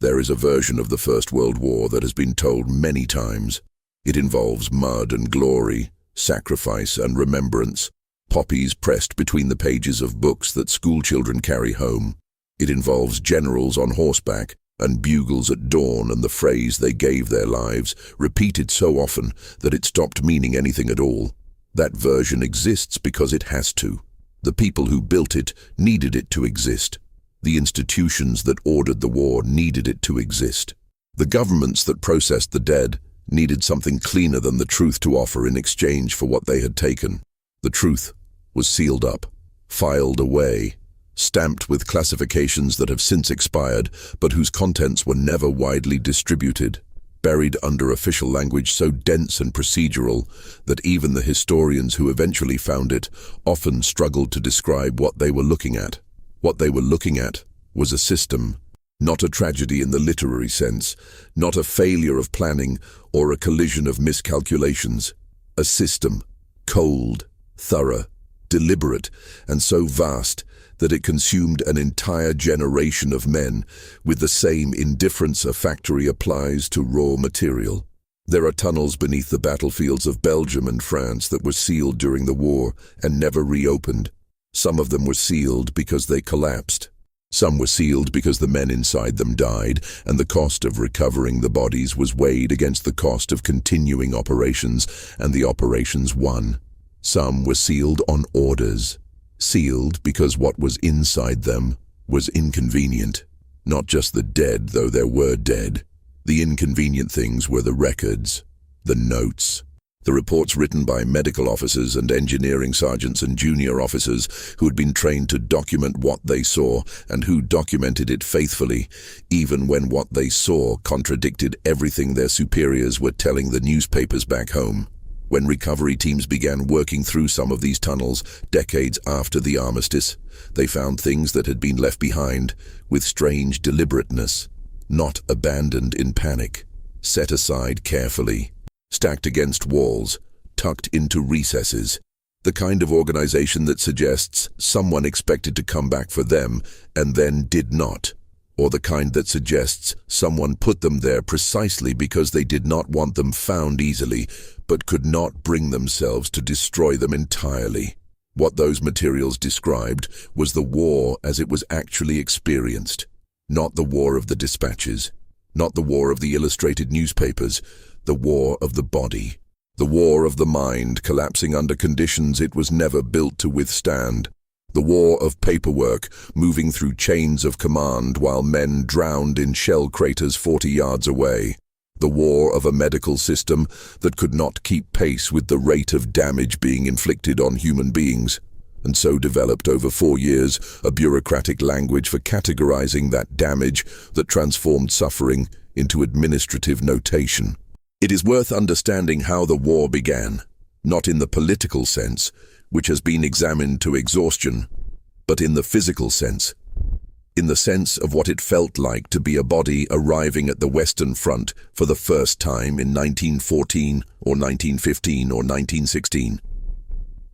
There is a version of the First World War that has been told many times. It involves mud and glory, sacrifice and remembrance, poppies pressed between the pages of books that schoolchildren carry home. It involves generals on horseback and bugles at dawn, and the phrase "they gave their lives" repeated so often that it stopped meaning anything at all. That version exists because it has to. The people who built it needed it to exist. The institutions that ordered the war needed it to exist. The governments that processed the dead needed something cleaner than the truth to offer in exchange for what they had taken. The truth was sealed up, filed away, stamped with classifications that have since expired, but whose contents were never widely distributed, buried under official language so dense and procedural that even the historians who eventually found it often struggled to describe what they were looking at. What they were looking at was a system, not a tragedy in the literary sense, not a failure of planning or a collision of miscalculations. A system, cold, thorough, deliberate, and so vast that it consumed an entire generation of men with the same indifference a factory applies to raw material. There are tunnels beneath the battlefields of Belgium and France that were sealed during the war and never reopened. Some of them were sealed because they collapsed. Some were sealed because the men inside them died, and the cost of recovering the bodies was weighed against the cost of continuing operations, and the operations won. Some were sealed on orders. Sealed because what was inside them was inconvenient. Not just the dead, though there were dead. The inconvenient things were the records, the notes, the reports written by medical officers and engineering sergeants and junior officers who had been trained to document what they saw and who documented it faithfully, even when what they saw contradicted everything their superiors were telling the newspapers back home. When recovery teams began working through some of these tunnels decades after the armistice, they found things that had been left behind with strange deliberateness, not abandoned in panic, set aside carefully, stacked against walls, tucked into recesses, the kind of organization that suggests someone expected to come back for them and then did not, or the kind that suggests someone put them there precisely because they did not want them found easily, but could not bring themselves to destroy them entirely. What those materials described was the war as it was actually experienced, not the war of the dispatches, not the war of the illustrated newspapers, the war of the body, the war of the mind collapsing under conditions it was never built to withstand, the war of paperwork moving through chains of command while men drowned in shell craters 40 yards away, the war of a medical system that could not keep pace with the rate of damage being inflicted on human beings, and so developed over 4 years a bureaucratic language for categorizing that damage that transformed suffering into administrative notation. It is worth understanding how the war began, not in the political sense, which has been examined to exhaustion, but in the physical sense, in the sense of what it felt like to be a body arriving at the Western Front for the first time in 1914 or 1915 or 1916.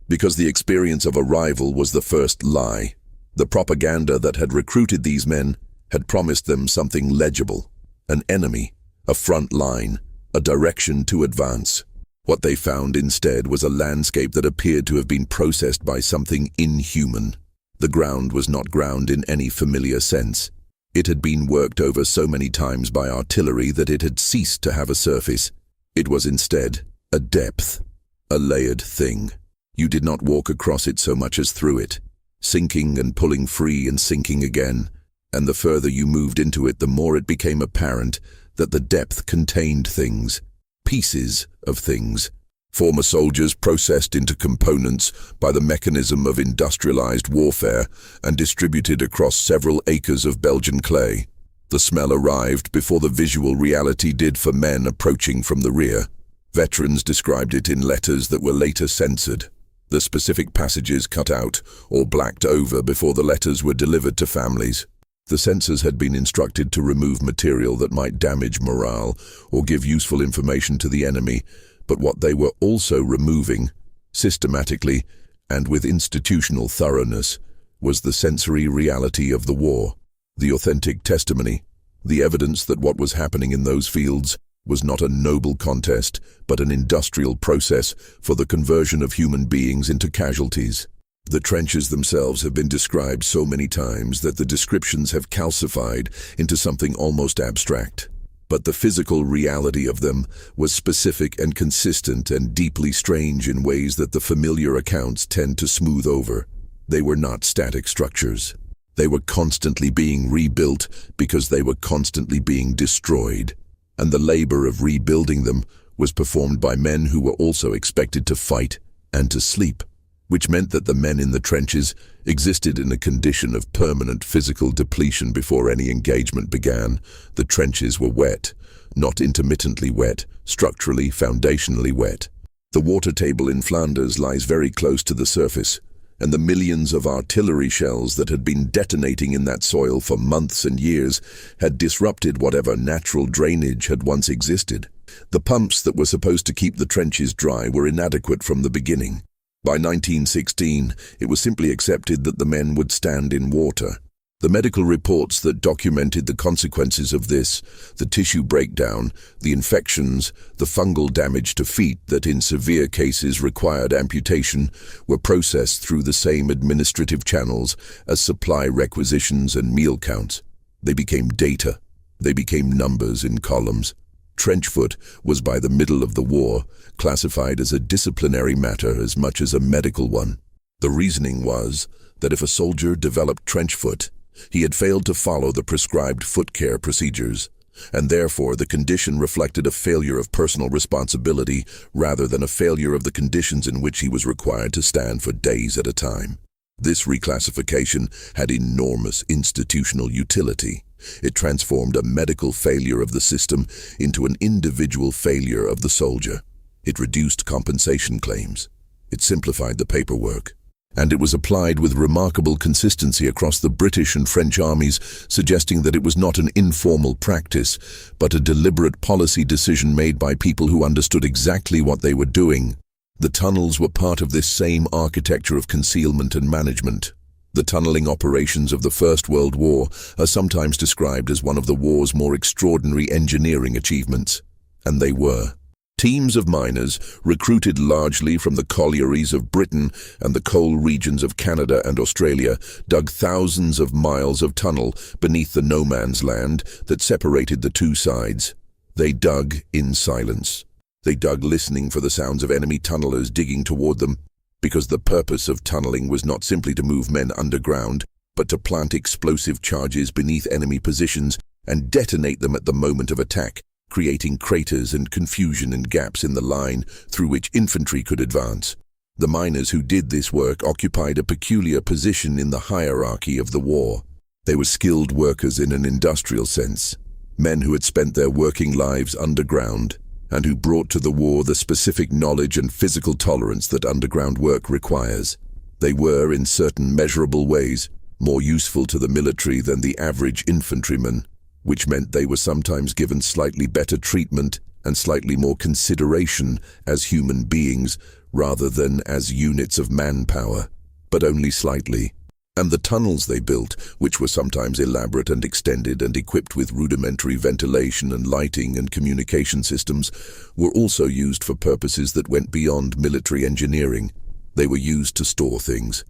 Because the experience of arrival was the first lie, the propaganda that had recruited these men had promised them something legible, an enemy, a front line, a direction to advance. What they found instead was a landscape that appeared to have been processed by something inhuman. The ground was not ground in any familiar sense. It had been worked over so many times by artillery that it had ceased to have a surface. It was instead a depth, a layered thing. You did not walk across it so much as through it, sinking and pulling free and sinking again, and the further you moved into it, the more it became apparent that the depth contained things, pieces of things, former soldiers processed into components by the mechanism of industrialized warfare and distributed across several acres of Belgian clay. The smell arrived before the visual reality did for men approaching from the rear. Veterans described it in letters that were later censored, the specific passages cut out or blacked over before the letters were delivered to families. The censors had been instructed to remove material that might damage morale or give useful information to the enemy, but what they were also removing, systematically and with institutional thoroughness, was the sensory reality of the war, the authentic testimony, The evidence that what was happening in those fields was not a noble contest, but an industrial process for the conversion of human beings into casualties. The trenches themselves have been described so many times that the descriptions have calcified into something almost abstract. But the physical reality of them was specific and consistent and deeply strange in ways that the familiar accounts tend to smooth over. They were not static structures. They were constantly being rebuilt because they were constantly being destroyed. And the labor of rebuilding them was performed by men who were also expected to fight and to sleep, which meant that the men in the trenches existed in a condition of permanent physical depletion before any engagement began. The trenches were wet, not intermittently wet, structurally, foundationally wet. The water table in Flanders lies very close to the surface, and the millions of artillery shells that had been detonating in that soil for months and years had disrupted whatever natural drainage had once existed. The pumps that were supposed to keep the trenches dry were inadequate from the beginning. By 1916, it was simply accepted that the men would stand in water. The medical reports that documented the consequences of this, the tissue breakdown, the infections, the fungal damage to feet that in severe cases required amputation, were processed through the same administrative channels as supply requisitions and meal counts. They became data. They became numbers in columns. Trenchfoot was by the middle of the war classified as a disciplinary matter as much as a medical one. The reasoning was that if a soldier developed trenchfoot, he had failed to follow the prescribed foot care procedures, and therefore the condition reflected a failure of personal responsibility rather than a failure of the conditions in which he was required to stand for days at a time. This reclassification had enormous institutional utility. It transformed a medical failure of the system into an individual failure of the soldier. It reduced compensation claims. It simplified the paperwork. And it was applied with remarkable consistency across the British and French armies, suggesting that it was not an informal practice, but a deliberate policy decision made by people who understood exactly what they were doing. The tunnels were part of this same architecture of concealment and management. The tunneling operations of the First World War are sometimes described as one of the war's more extraordinary engineering achievements. And they were. Teams of miners, recruited largely from the collieries of Britain and the coal regions of Canada and Australia, dug thousands of miles of tunnel beneath the no-man's land that separated the two sides. They dug in silence. They dug listening for the sounds of enemy tunnelers digging toward them, because the purpose of tunneling was not simply to move men underground, but to plant explosive charges beneath enemy positions and detonate them at the moment of attack, creating craters and confusion and gaps in the line through which infantry could advance. The miners who did this work occupied a peculiar position in the hierarchy of the war. They were skilled workers in an industrial sense, men who had spent their working lives underground, and who brought to the war the specific knowledge and physical tolerance that underground work requires. They were, in certain measurable ways, more useful to the military than the average infantryman, which meant they were sometimes given slightly better treatment and slightly more consideration as human beings rather than as units of manpower, but only slightly. And the tunnels they built, which were sometimes elaborate and extended and equipped with rudimentary ventilation and lighting and communication systems, were also used for purposes that went beyond military engineering. They were used to store things,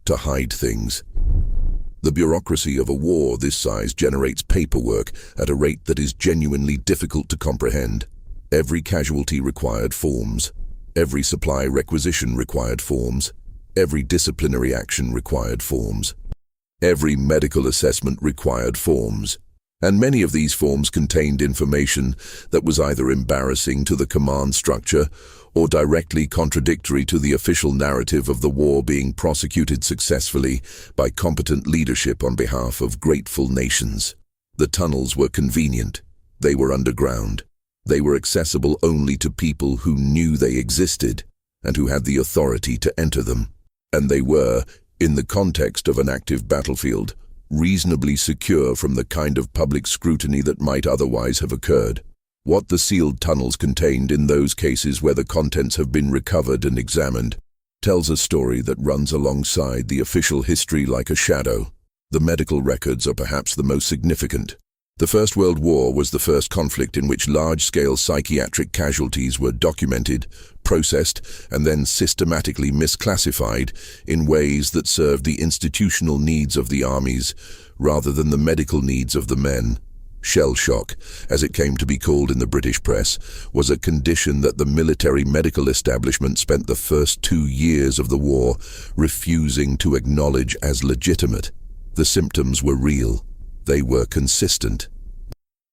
to hide things. The bureaucracy of a war this size generates paperwork at a rate that is genuinely difficult to comprehend. Every casualty required forms. Every supply requisition required forms. Every disciplinary action required forms. Every medical assessment required forms. And many of these forms contained information that was either embarrassing to the command structure or directly contradictory to the official narrative of the war being prosecuted successfully by competent leadership on behalf of grateful nations. The tunnels were convenient. They were underground. They were accessible only to people who knew they existed and who had the authority to enter them. And they were, in the context of an active battlefield, reasonably secure from the kind of public scrutiny that might otherwise have occurred. What the sealed tunnels contained in those cases where the contents have been recovered and examined tells a story that runs alongside the official history like a shadow. The medical records are perhaps the most significant. The First World War was the first conflict in which large-scale psychiatric casualties were documented, processed, and then systematically misclassified in ways that served the institutional needs of the armies rather than the medical needs of the men. Shell shock, as it came to be called in the British press, was a condition that the military medical establishment spent the first 2 years of the war refusing to acknowledge as legitimate. The symptoms were real. They were consistent.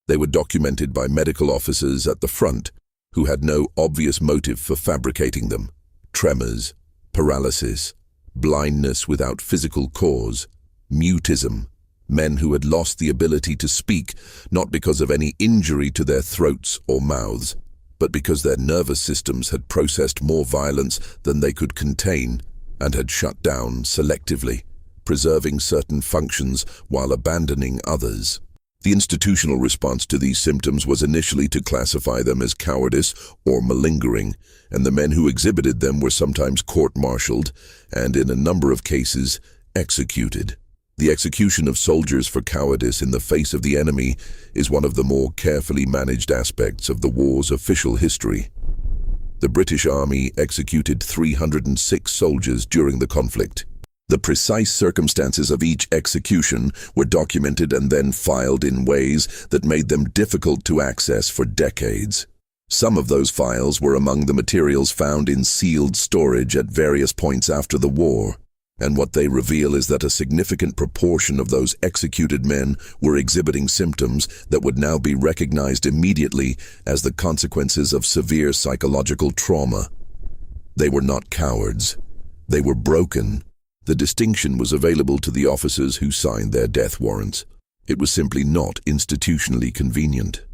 They were documented by medical officers at the front who had no obvious motive for fabricating them. Tremors, paralysis, blindness without physical cause, mutism, men who had lost the ability to speak not because of any injury to their throats or mouths, but because their nervous systems had processed more violence than they could contain and had shut down selectively, preserving certain functions while abandoning others. The institutional response to these symptoms was initially to classify them as cowardice or malingering, and the men who exhibited them were sometimes court-martialed and, in a number of cases, executed. The execution of soldiers for cowardice in the face of the enemy is one of the more carefully managed aspects of the war's official history. The British Army executed 306 soldiers during the conflict. The precise circumstances of each execution were documented and then filed in ways that made them difficult to access for decades. Some of those files were among the materials found in sealed storage at various points after the war, and what they reveal is that a significant proportion of those executed men were exhibiting symptoms that would now be recognized immediately as the consequences of severe psychological trauma. They were not cowards. They were broken. The distinction was available to the officers who signed their death warrants. It was simply not institutionally convenient.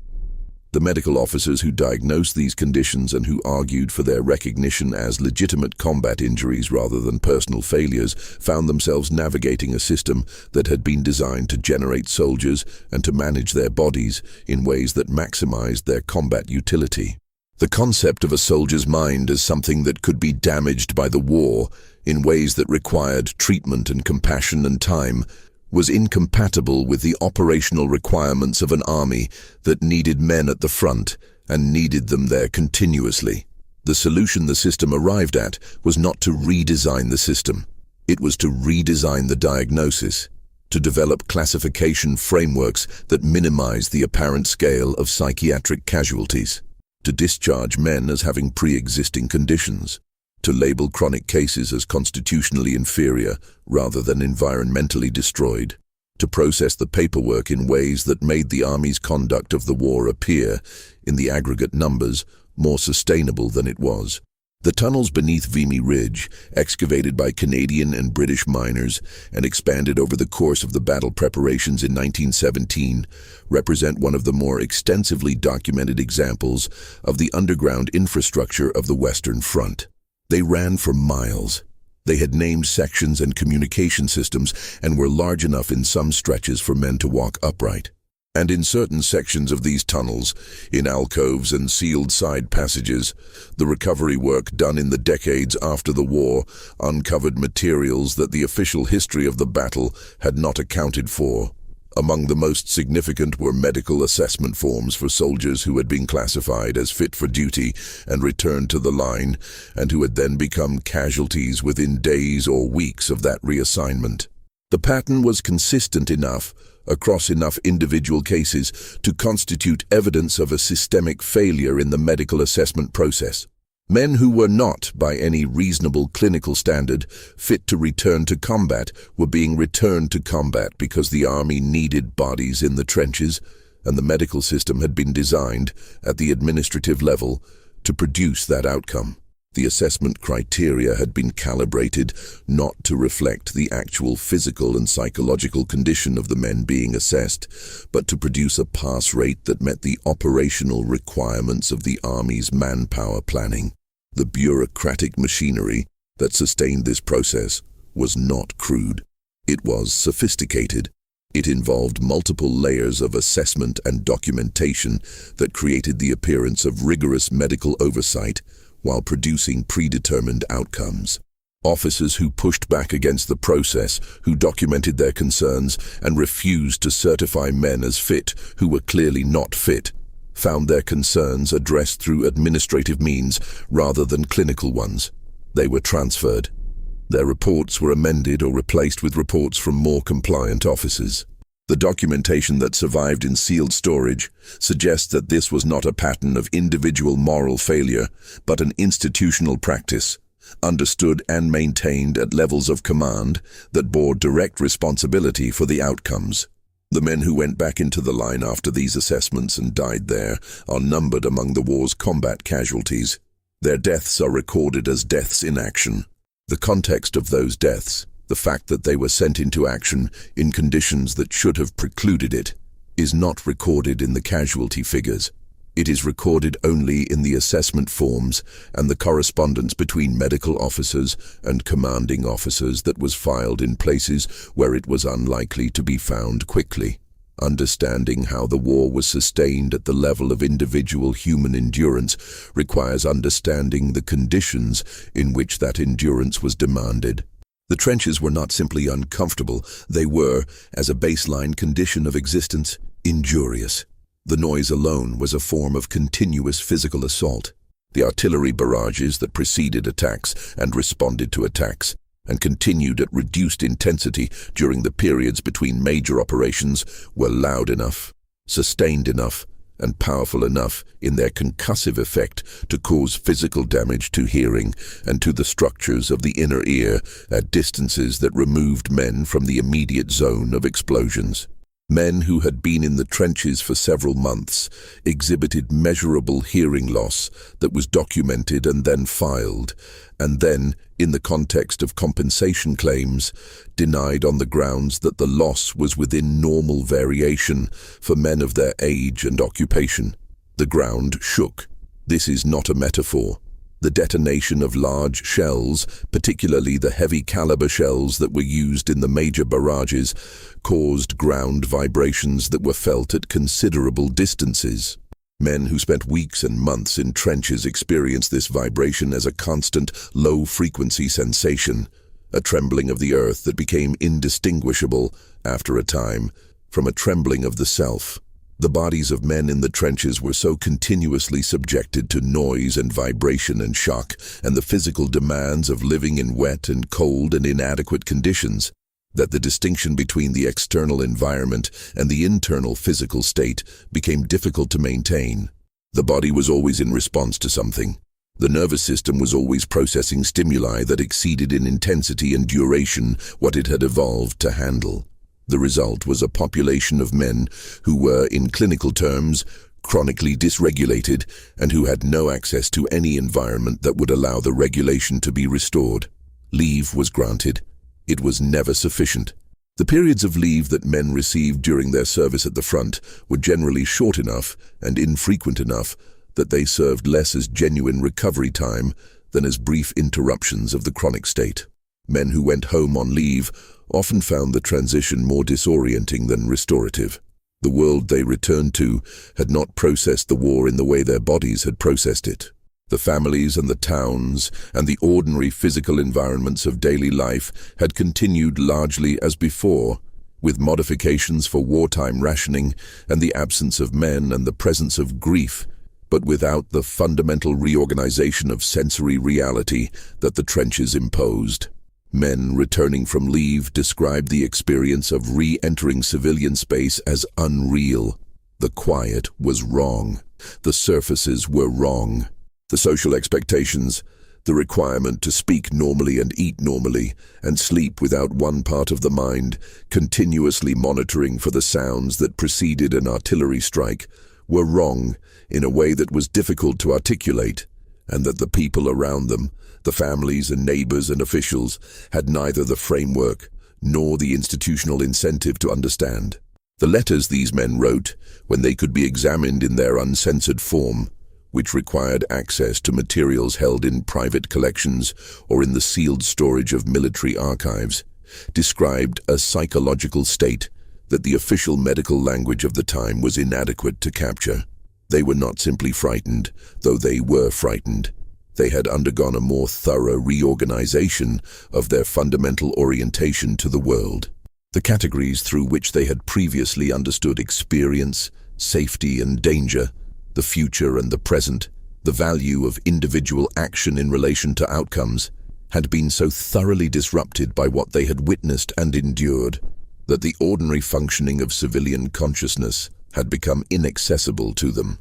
The medical officers who diagnosed these conditions and who argued for their recognition as legitimate combat injuries rather than personal failures found themselves navigating a system that had been designed to generate soldiers and to manage their bodies in ways that maximized their combat utility. The concept of a soldier's mind as something that could be damaged by the war in ways that required treatment and compassion and time was incompatible with the operational requirements of an army that needed men at the front and needed them there continuously. The solution the system arrived at was not to redesign the system. It was to redesign the diagnosis, to develop classification frameworks that minimize the apparent scale of psychiatric casualties, to discharge men as having pre-existing conditions, to label chronic cases as constitutionally inferior rather than environmentally destroyed, to process the paperwork in ways that made the Army's conduct of the war appear, in the aggregate numbers, more sustainable than it was. The tunnels beneath Vimy Ridge, excavated by Canadian and British miners and expanded over the course of the battle preparations in 1917, represent one of the more extensively documented examples of the underground infrastructure of the Western Front. They ran for miles. They had named sections and communication systems and were large enough in some stretches for men to walk upright. And in certain sections of these tunnels, in alcoves and sealed side passages, the recovery work done in the decades after the war uncovered materials that the official history of the battle had not accounted for. Among the most significant were medical assessment forms for soldiers who had been classified as fit for duty and returned to the line, and who had then become casualties within days or weeks of that reassignment. The pattern was consistent enough, across enough individual cases, to constitute evidence of a systemic failure in the medical assessment process. Men who were not, by any reasonable clinical standard, fit to return to combat were being returned to combat because the Army needed bodies in the trenches, and the medical system had been designed, at the administrative level, to produce that outcome. The assessment criteria had been calibrated not to reflect the actual physical and psychological condition of the men being assessed, but to produce a pass rate that met the operational requirements of the Army's manpower planning. The bureaucratic machinery that sustained this process was not crude. It was sophisticated. It involved multiple layers of assessment and documentation that created the appearance of rigorous medical oversight while producing predetermined outcomes. Officers who pushed back against the process, who documented their concerns and refused to certify men as fit who were clearly not fit, found their concerns addressed through administrative means rather than clinical ones. They were transferred. Their reports were amended or replaced with reports from more compliant officers. The documentation that survived in sealed storage suggests that this was not a pattern of individual moral failure, but an institutional practice, understood and maintained at levels of command that bore direct responsibility for the outcomes. The men who went back into the line after these assessments and died there are numbered among the war's combat casualties. Their deaths are recorded as deaths in action. The context of those deaths, the fact that they were sent into action in conditions that should have precluded it, is not recorded in the casualty figures. It is recorded only in the assessment forms and the correspondence between medical officers and commanding officers that was filed in places where it was unlikely to be found quickly. Understanding how the war was sustained at the level of individual human endurance requires understanding the conditions in which that endurance was demanded. The trenches were not simply uncomfortable, they were, as a baseline condition of existence, injurious. The noise alone was a form of continuous physical assault. The artillery barrages that preceded attacks and responded to attacks, and continued at reduced intensity during the periods between major operations, were loud enough, sustained enough, and powerful enough in their concussive effect to cause physical damage to hearing and to the structures of the inner ear at distances that removed men from the immediate zone of explosions. Men who had been in the trenches for several months exhibited measurable hearing loss that was documented and then filed, and then, in the context of compensation claims, denied on the grounds that the loss was within normal variation for men of their age and occupation. The ground shook. This is not a metaphor. The detonation of large shells, particularly the heavy caliber shells that were used in the major barrages, caused ground vibrations that were felt at considerable distances. Men who spent weeks and months in trenches experienced this vibration as a constant, low-frequency sensation, a trembling of the earth that became indistinguishable, after a time, from a trembling of the self. The bodies of men in the trenches were so continuously subjected to noise and vibration and shock and the physical demands of living in wet and cold and inadequate conditions that the distinction between the external environment and the internal physical state became difficult to maintain. The body was always in response to something. The nervous system was always processing stimuli that exceeded in intensity and duration what it had evolved to handle. The result was a population of men who were, in clinical terms, chronically dysregulated and who had no access to any environment that would allow the regulation to be restored. Leave was granted. It was never sufficient. The periods of leave that men received during their service at the front were generally short enough and infrequent enough that they served less as genuine recovery time than as brief interruptions of the chronic state. Men who went home on leave often found the transition more disorienting than restorative. The world they returned to had not processed the war in the way their bodies had processed it. The families and the towns and the ordinary physical environments of daily life had continued largely as before, with modifications for wartime rationing and the absence of men and the presence of grief, but without the fundamental reorganization of sensory reality that the trenches imposed. Men returning from leave described the experience of re-entering civilian space as unreal. The quiet was wrong. The surfaces were wrong. The social expectations, the requirement to speak normally and eat normally, and sleep without one part of the mind, continuously monitoring for the sounds that preceded an artillery strike, were wrong in a way that was difficult to articulate, and that the people around them, the families and neighbors and officials, had neither the framework nor the institutional incentive to understand. The letters these men wrote, when they could be examined in their uncensored form, which required access to materials held in private collections or in the sealed storage of military archives, described a psychological state that the official medical language of the time was inadequate to capture. They were not simply frightened, though they were frightened. They had undergone a more thorough reorganization of their fundamental orientation to the world. The categories through which they had previously understood experience, safety and danger, the future and the present, the value of individual action in relation to outcomes, had been so thoroughly disrupted by what they had witnessed and endured that the ordinary functioning of civilian consciousness had become inaccessible to them.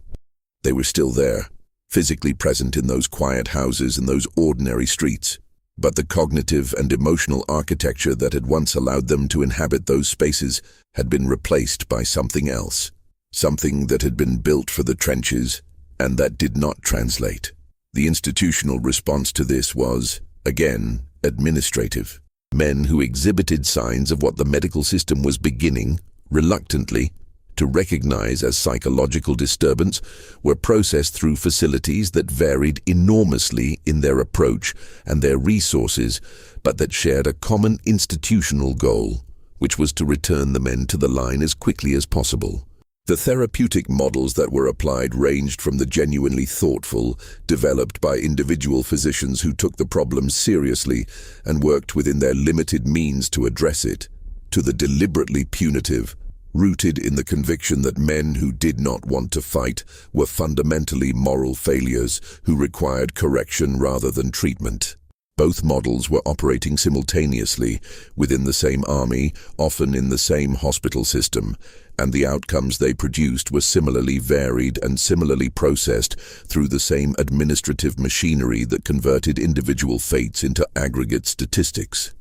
They were still there, physically present in those quiet houses and those ordinary streets, but the cognitive and emotional architecture that had once allowed them to inhabit those spaces had been replaced by something else, something that had been built for the trenches and that did not translate. The institutional response to this was, again, administrative. Men who exhibited signs of what the medical system was beginning, reluctantly, to recognize as psychological disturbance were processed through facilities that varied enormously in their approach and their resources, but that shared a common institutional goal, which was to return the men to the line as quickly as possible. The therapeutic models that were applied ranged from the genuinely thoughtful, developed by individual physicians who took the problem seriously and worked within their limited means to address it, to the deliberately punitive, rooted in the conviction that men who did not want to fight were fundamentally moral failures who required correction rather than treatment. Both models were operating simultaneously within the same army, often in the same hospital system, and the outcomes they produced were similarly varied and similarly processed through the same administrative machinery that converted individual fates into aggregate statistics.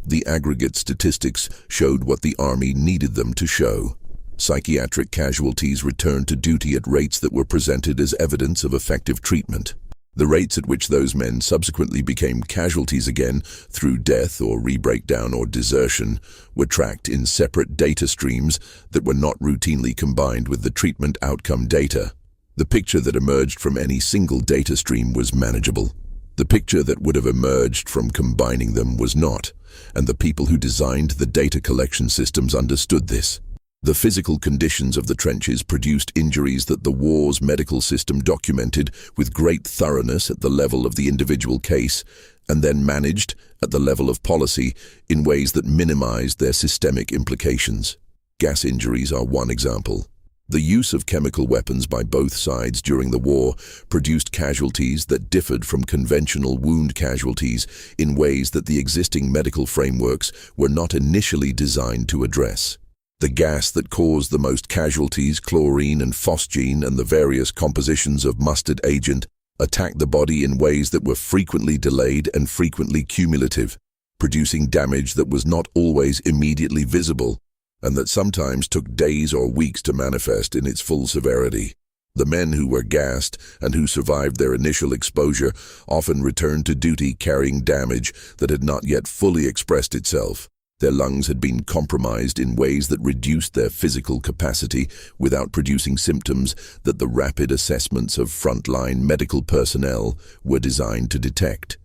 The aggregate statistics showed what the army needed them to show. Psychiatric casualties returned to duty at rates that were presented as evidence of effective treatment. The rates at which those men subsequently became casualties again through death or rebreakdown or desertion were tracked in separate data streams that were not routinely combined with the treatment outcome data. The picture that emerged from any single data stream was manageable. The picture that would have emerged from combining them was not, and the people who designed the data collection systems understood this. The physical conditions of the trenches produced injuries that the war's medical system documented with great thoroughness at the level of the individual case, and then managed at the level of policy in ways that minimized their systemic implications. Gas injuries are one example. The use of chemical weapons by both sides during the war produced casualties that differed from conventional wound casualties in ways that the existing medical frameworks were not initially designed to address. The gas that caused the most casualties, chlorine and phosgene and the various compositions of mustard agent, attacked the body in ways that were frequently delayed and frequently cumulative, producing damage that was not always immediately visible, and that sometimes took days or weeks to manifest in its full severity. The men who were gassed and who survived their initial exposure often returned to duty carrying damage that had not yet fully expressed itself. Their lungs had been compromised in ways that reduced their physical capacity without producing symptoms that the rapid assessments of frontline medical personnel were designed to detect.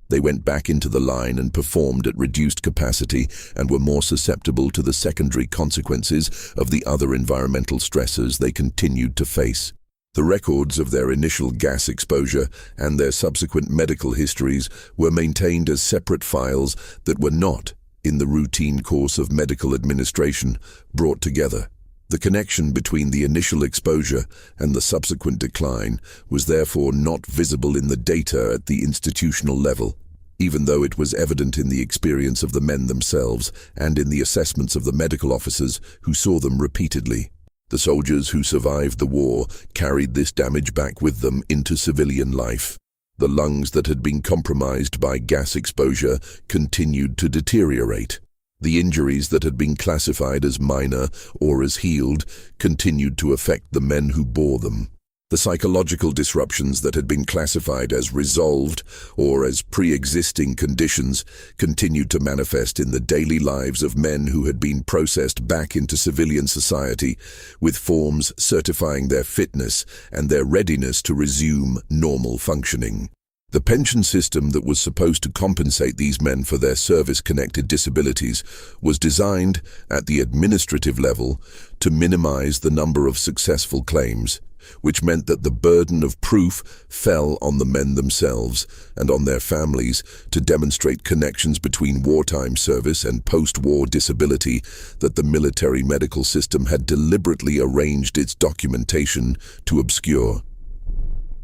They went back into the line and performed at reduced capacity and were more susceptible to the secondary consequences of the other environmental stressors they continued to face. The records of their initial gas exposure and their subsequent medical histories were maintained as separate files that were not, in the routine course of medical administration, brought together. The connection between the initial exposure and the subsequent decline was therefore not visible in the data at the institutional level, even though it was evident in the experience of the men themselves and in the assessments of the medical officers who saw them repeatedly. The soldiers who survived the war carried this damage back with them into civilian life. The lungs that had been compromised by gas exposure continued to deteriorate. The injuries that had been classified as minor or as healed continued to affect the men who bore them. The psychological disruptions that had been classified as resolved or as pre-existing conditions continued to manifest in the daily lives of men who had been processed back into civilian society, with forms certifying their fitness and their readiness to resume normal functioning. The pension system that was supposed to compensate these men for their service-connected disabilities was designed, at the administrative level, to minimize the number of successful claims, which meant that the burden of proof fell on the men themselves and on their families to demonstrate connections between wartime service and post-war disability that the military medical system had deliberately arranged its documentation to obscure.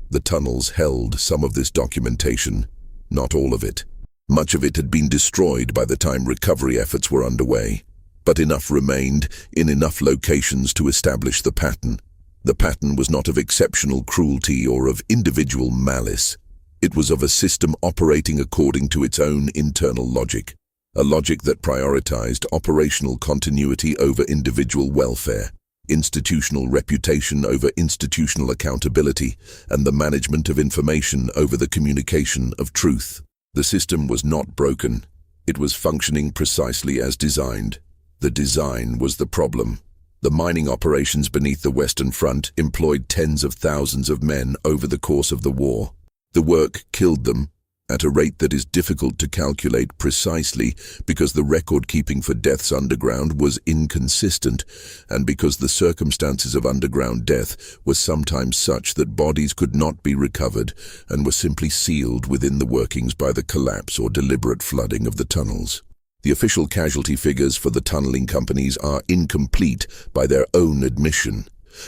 The tunnels held some of this documentation, not all of it. Much of it had been destroyed by the time recovery efforts were underway, but enough remained in enough locations to establish the pattern. The pattern was not of exceptional cruelty or of individual malice. It was of a system operating according to its own internal logic, a logic that prioritized operational continuity over individual welfare, institutional reputation over institutional accountability, and the management of information over the communication of truth. The system was not broken. It was functioning precisely as designed. The design was the problem. The mining operations beneath the Western Front employed tens of thousands of men over the course of the war. The work killed them at a rate that is difficult to calculate precisely because the record-keeping for deaths underground was inconsistent and because the circumstances of underground death were sometimes such that bodies could not be recovered and were simply sealed within the workings by the collapse or deliberate flooding of the tunnels. The official casualty figures for the tunneling companies are incomplete by their own admission,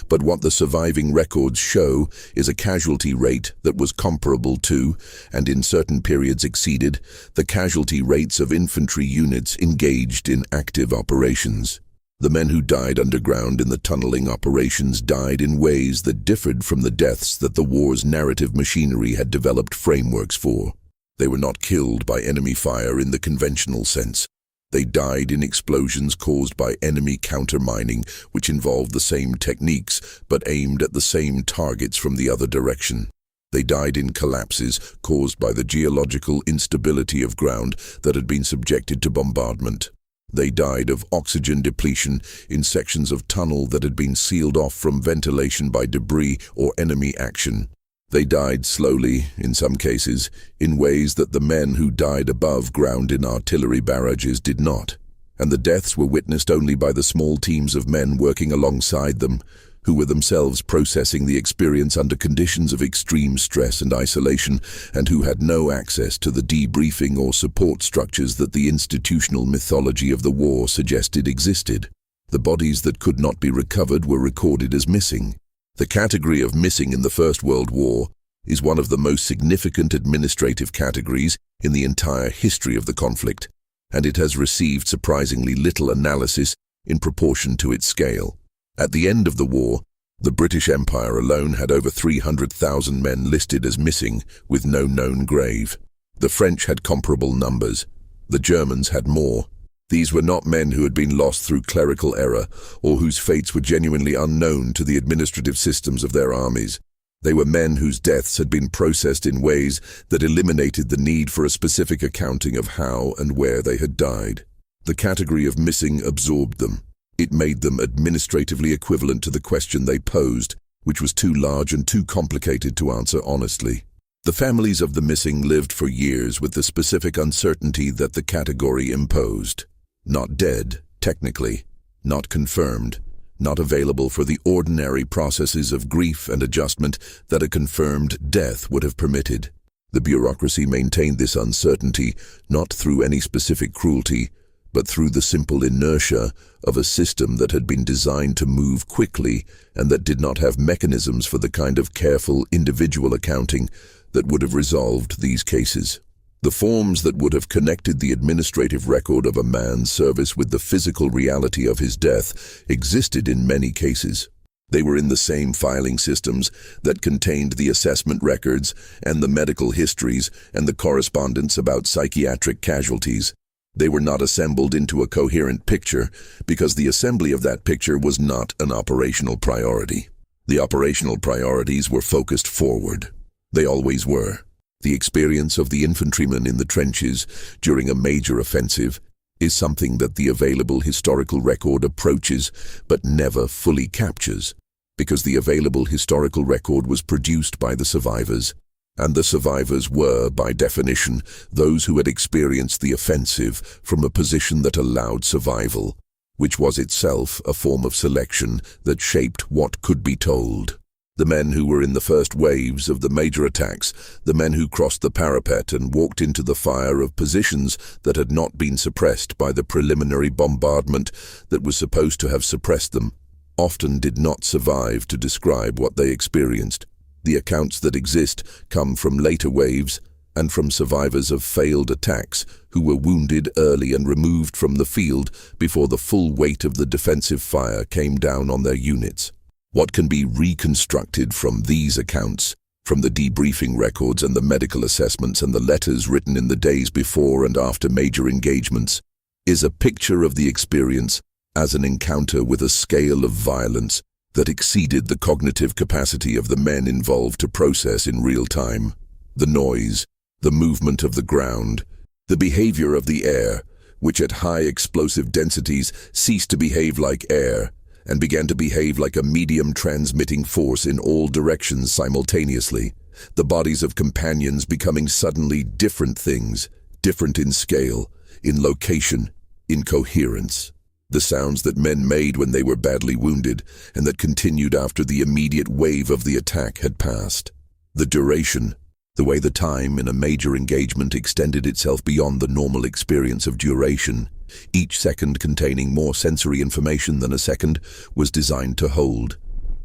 but what the surviving records show is a casualty rate that was comparable to, and in certain periods exceeded, the casualty rates of infantry units engaged in active operations. The men who died underground in the tunneling operations died in ways that differed from the deaths that the war's narrative machinery had developed frameworks for. They were not killed by enemy fire in the conventional sense. They died in explosions caused by enemy countermining, which involved the same techniques but aimed at the same targets from the other direction. They died in collapses caused by the geological instability of ground that had been subjected to bombardment. They died of oxygen depletion in sections of tunnel that had been sealed off from ventilation by debris or enemy action. They died slowly, in some cases, in ways that the men who died above ground in artillery barrages did not, and the deaths were witnessed only by the small teams of men working alongside them, who were themselves processing the experience under conditions of extreme stress and isolation, and who had no access to the debriefing or support structures that the institutional mythology of the war suggested existed. The bodies that could not be recovered were recorded as missing. The category of missing in the First World War is one of the most significant administrative categories in the entire history of the conflict, and it has received surprisingly little analysis in proportion to its scale. At the end of the war, the British Empire alone had over 300,000 men listed as missing with no known grave. The French had comparable numbers. The Germans had more. These were not men who had been lost through clerical error or whose fates were genuinely unknown to the administrative systems of their armies. They were men whose deaths had been processed in ways that eliminated the need for a specific accounting of how and where they had died. The category of missing absorbed them. It made them administratively equivalent to the question they posed, which was too large and too complicated to answer honestly. The families of the missing lived for years with the specific uncertainty that the category imposed. Not dead, technically, not confirmed, not available for the ordinary processes of grief and adjustment that a confirmed death would have permitted. The bureaucracy maintained this uncertainty not through any specific cruelty, but through the simple inertia of a system that had been designed to move quickly and that did not have mechanisms for the kind of careful individual accounting that would have resolved these cases. The forms that would have connected the administrative record of a man's service with the physical reality of his death existed in many cases. They were in the same filing systems that contained the assessment records and the medical histories and the correspondence about psychiatric casualties. They were not assembled into a coherent picture because the assembly of that picture was not an operational priority. The operational priorities were focused forward. They always were. The experience of the infantryman in the trenches during a major offensive is something that the available historical record approaches but never fully captures, because the available historical record was produced by the survivors, and the survivors were, by definition, those who had experienced the offensive from a position that allowed survival, which was itself a form of selection that shaped what could be told. The men who were in the first waves of the major attacks, the men who crossed the parapet and walked into the fire of positions that had not been suppressed by the preliminary bombardment that was supposed to have suppressed them, often did not survive to describe what they experienced. The accounts that exist come from later waves and from survivors of failed attacks who were wounded early and removed from the field before the full weight of the defensive fire came down on their units. What can be reconstructed from these accounts, from the debriefing records and the medical assessments and the letters written in the days before and after major engagements, is a picture of the experience as an encounter with a scale of violence that exceeded the cognitive capacity of the men involved to process in real time. The noise, the movement of the ground, the behavior of the air, which at high explosive densities ceased to behave like air, and began to behave like a medium transmitting force in all directions simultaneously, the bodies of companions becoming suddenly different things, different in scale, in location, in coherence. The sounds that men made when they were badly wounded, and that continued after the immediate wave of the attack had passed. The duration, the way the time in a major engagement extended itself beyond the normal experience of duration, each second containing more sensory information than a second, was designed to hold,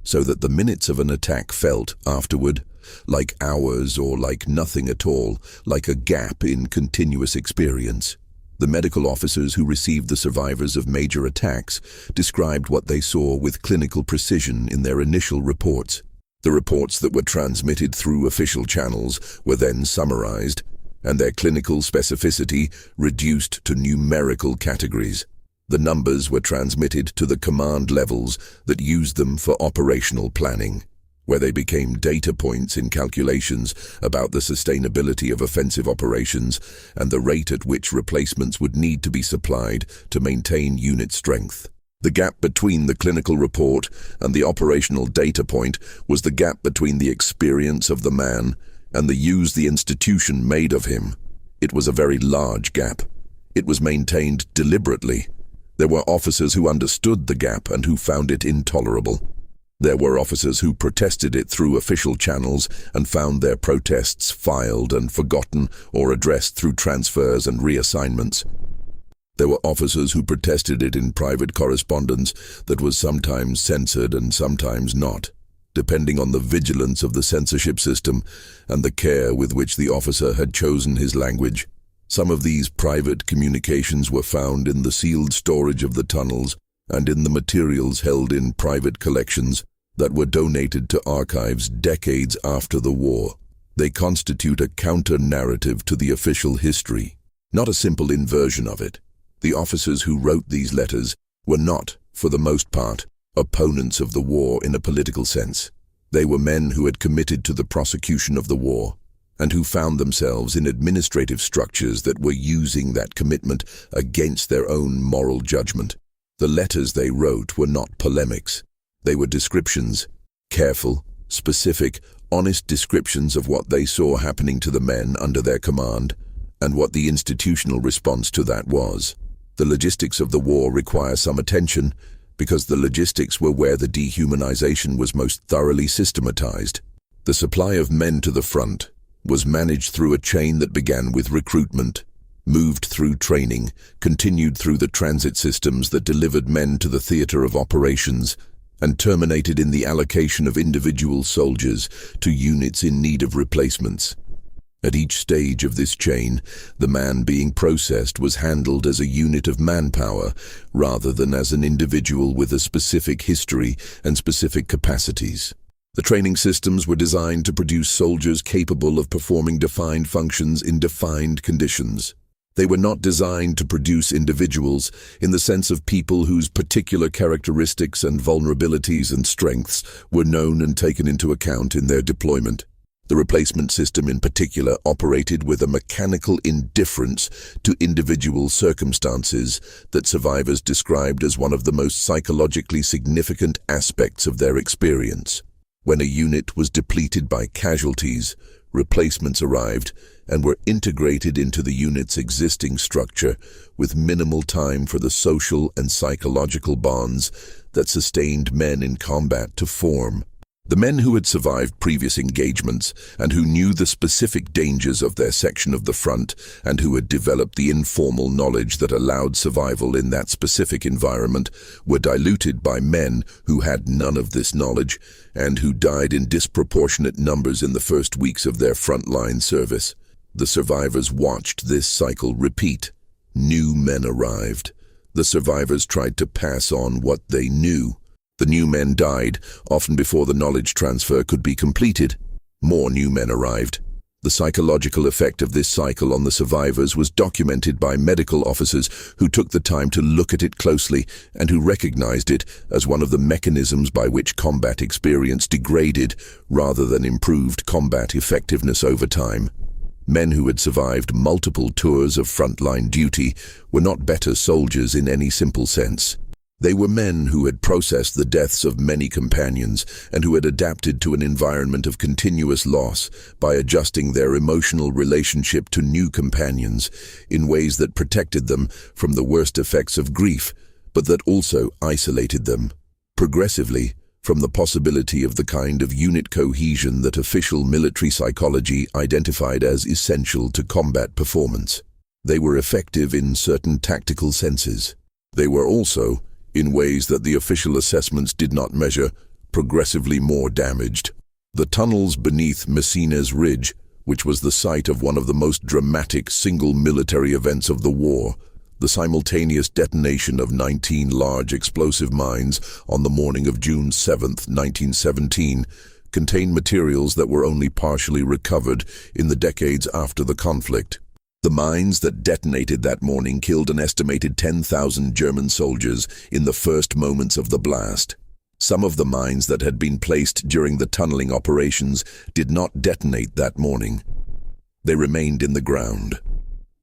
so that the minutes of an attack felt, afterward, like hours or like nothing at all, like a gap in continuous experience. The medical officers who received the survivors of major attacks described what they saw with clinical precision in their initial reports. The reports that were transmitted through official channels were then summarized, and their clinical specificity reduced to numerical categories. The numbers were transmitted to the command levels that used them for operational planning, where they became data points in calculations about the sustainability of offensive operations and the rate at which replacements would need to be supplied to maintain unit strength. The gap between the clinical report and the operational data point was the gap between the experience of the man and the use the institution made of him. It was a very large gap. It was maintained deliberately. There were officers who understood the gap and who found it intolerable. There were officers who protested it through official channels and found their protests filed and forgotten or addressed through transfers and reassignments. There were officers who protested it in private correspondence that was sometimes censored and sometimes not, depending on the vigilance of the censorship system and the care with which the officer had chosen his language. Some of these private communications were found in the sealed storage of the tunnels and in the materials held in private collections that were donated to archives decades after the war. They constitute a counter-narrative to the official history, not a simple inversion of it. The officers who wrote these letters were not, for the most part, opponents of the war in a political sense. They were men who had committed to the prosecution of the war, and who found themselves in administrative structures that were using that commitment against their own moral judgment. The letters they wrote were not polemics. They were descriptions, careful, specific, honest descriptions of what they saw happening to the men under their command, and what the institutional response to that was. The logistics of the war require some attention, because the logistics were where the dehumanization was most thoroughly systematized. The supply of men to the front was managed through a chain that began with recruitment, moved through training, continued through the transit systems that delivered men to the theater of operations, and terminated in the allocation of individual soldiers to units in need of replacements. At each stage of this chain, the man being processed was handled as a unit of manpower rather than as an individual with a specific history and specific capacities. The training systems were designed to produce soldiers capable of performing defined functions in defined conditions. They were not designed to produce individuals in the sense of people whose particular characteristics and vulnerabilities and strengths were known and taken into account in their deployment. The replacement system in particular operated with a mechanical indifference to individual circumstances that survivors described as one of the most psychologically significant aspects of their experience. When a unit was depleted by casualties, replacements arrived and were integrated into the unit's existing structure with minimal time for the social and psychological bonds that sustained men in combat to form. The men who had survived previous engagements and who knew the specific dangers of their section of the front and who had developed the informal knowledge that allowed survival in that specific environment were diluted by men who had none of this knowledge and who died in disproportionate numbers in the first weeks of their frontline service. The survivors watched this cycle repeat. New men arrived. The survivors tried to pass on what they knew. The new men died, often before the knowledge transfer could be completed. More new men arrived. The psychological effect of this cycle on the survivors was documented by medical officers who took the time to look at it closely and who recognized it as one of the mechanisms by which combat experience degraded rather than improved combat effectiveness over time. Men who had survived multiple tours of frontline duty were not better soldiers in any simple sense. They were men who had processed the deaths of many companions and who had adapted to an environment of continuous loss by adjusting their emotional relationship to new companions in ways that protected them from the worst effects of grief, but that also isolated them, progressively, from the possibility of the kind of unit cohesion that official military psychology identified as essential to combat performance. They were effective in certain tactical senses. They were also, in ways that the official assessments did not measure, progressively more damaged. The tunnels beneath Messina's Ridge, which was the site of one of the most dramatic single military events of the war, the simultaneous detonation of 19 large explosive mines on the morning of June 7, 1917, contained materials that were only partially recovered in the decades after the conflict. The mines that detonated that morning killed an estimated 10,000 German soldiers in the first moments of the blast. Some of the mines that had been placed during the tunneling operations did not detonate that morning. They remained in the ground.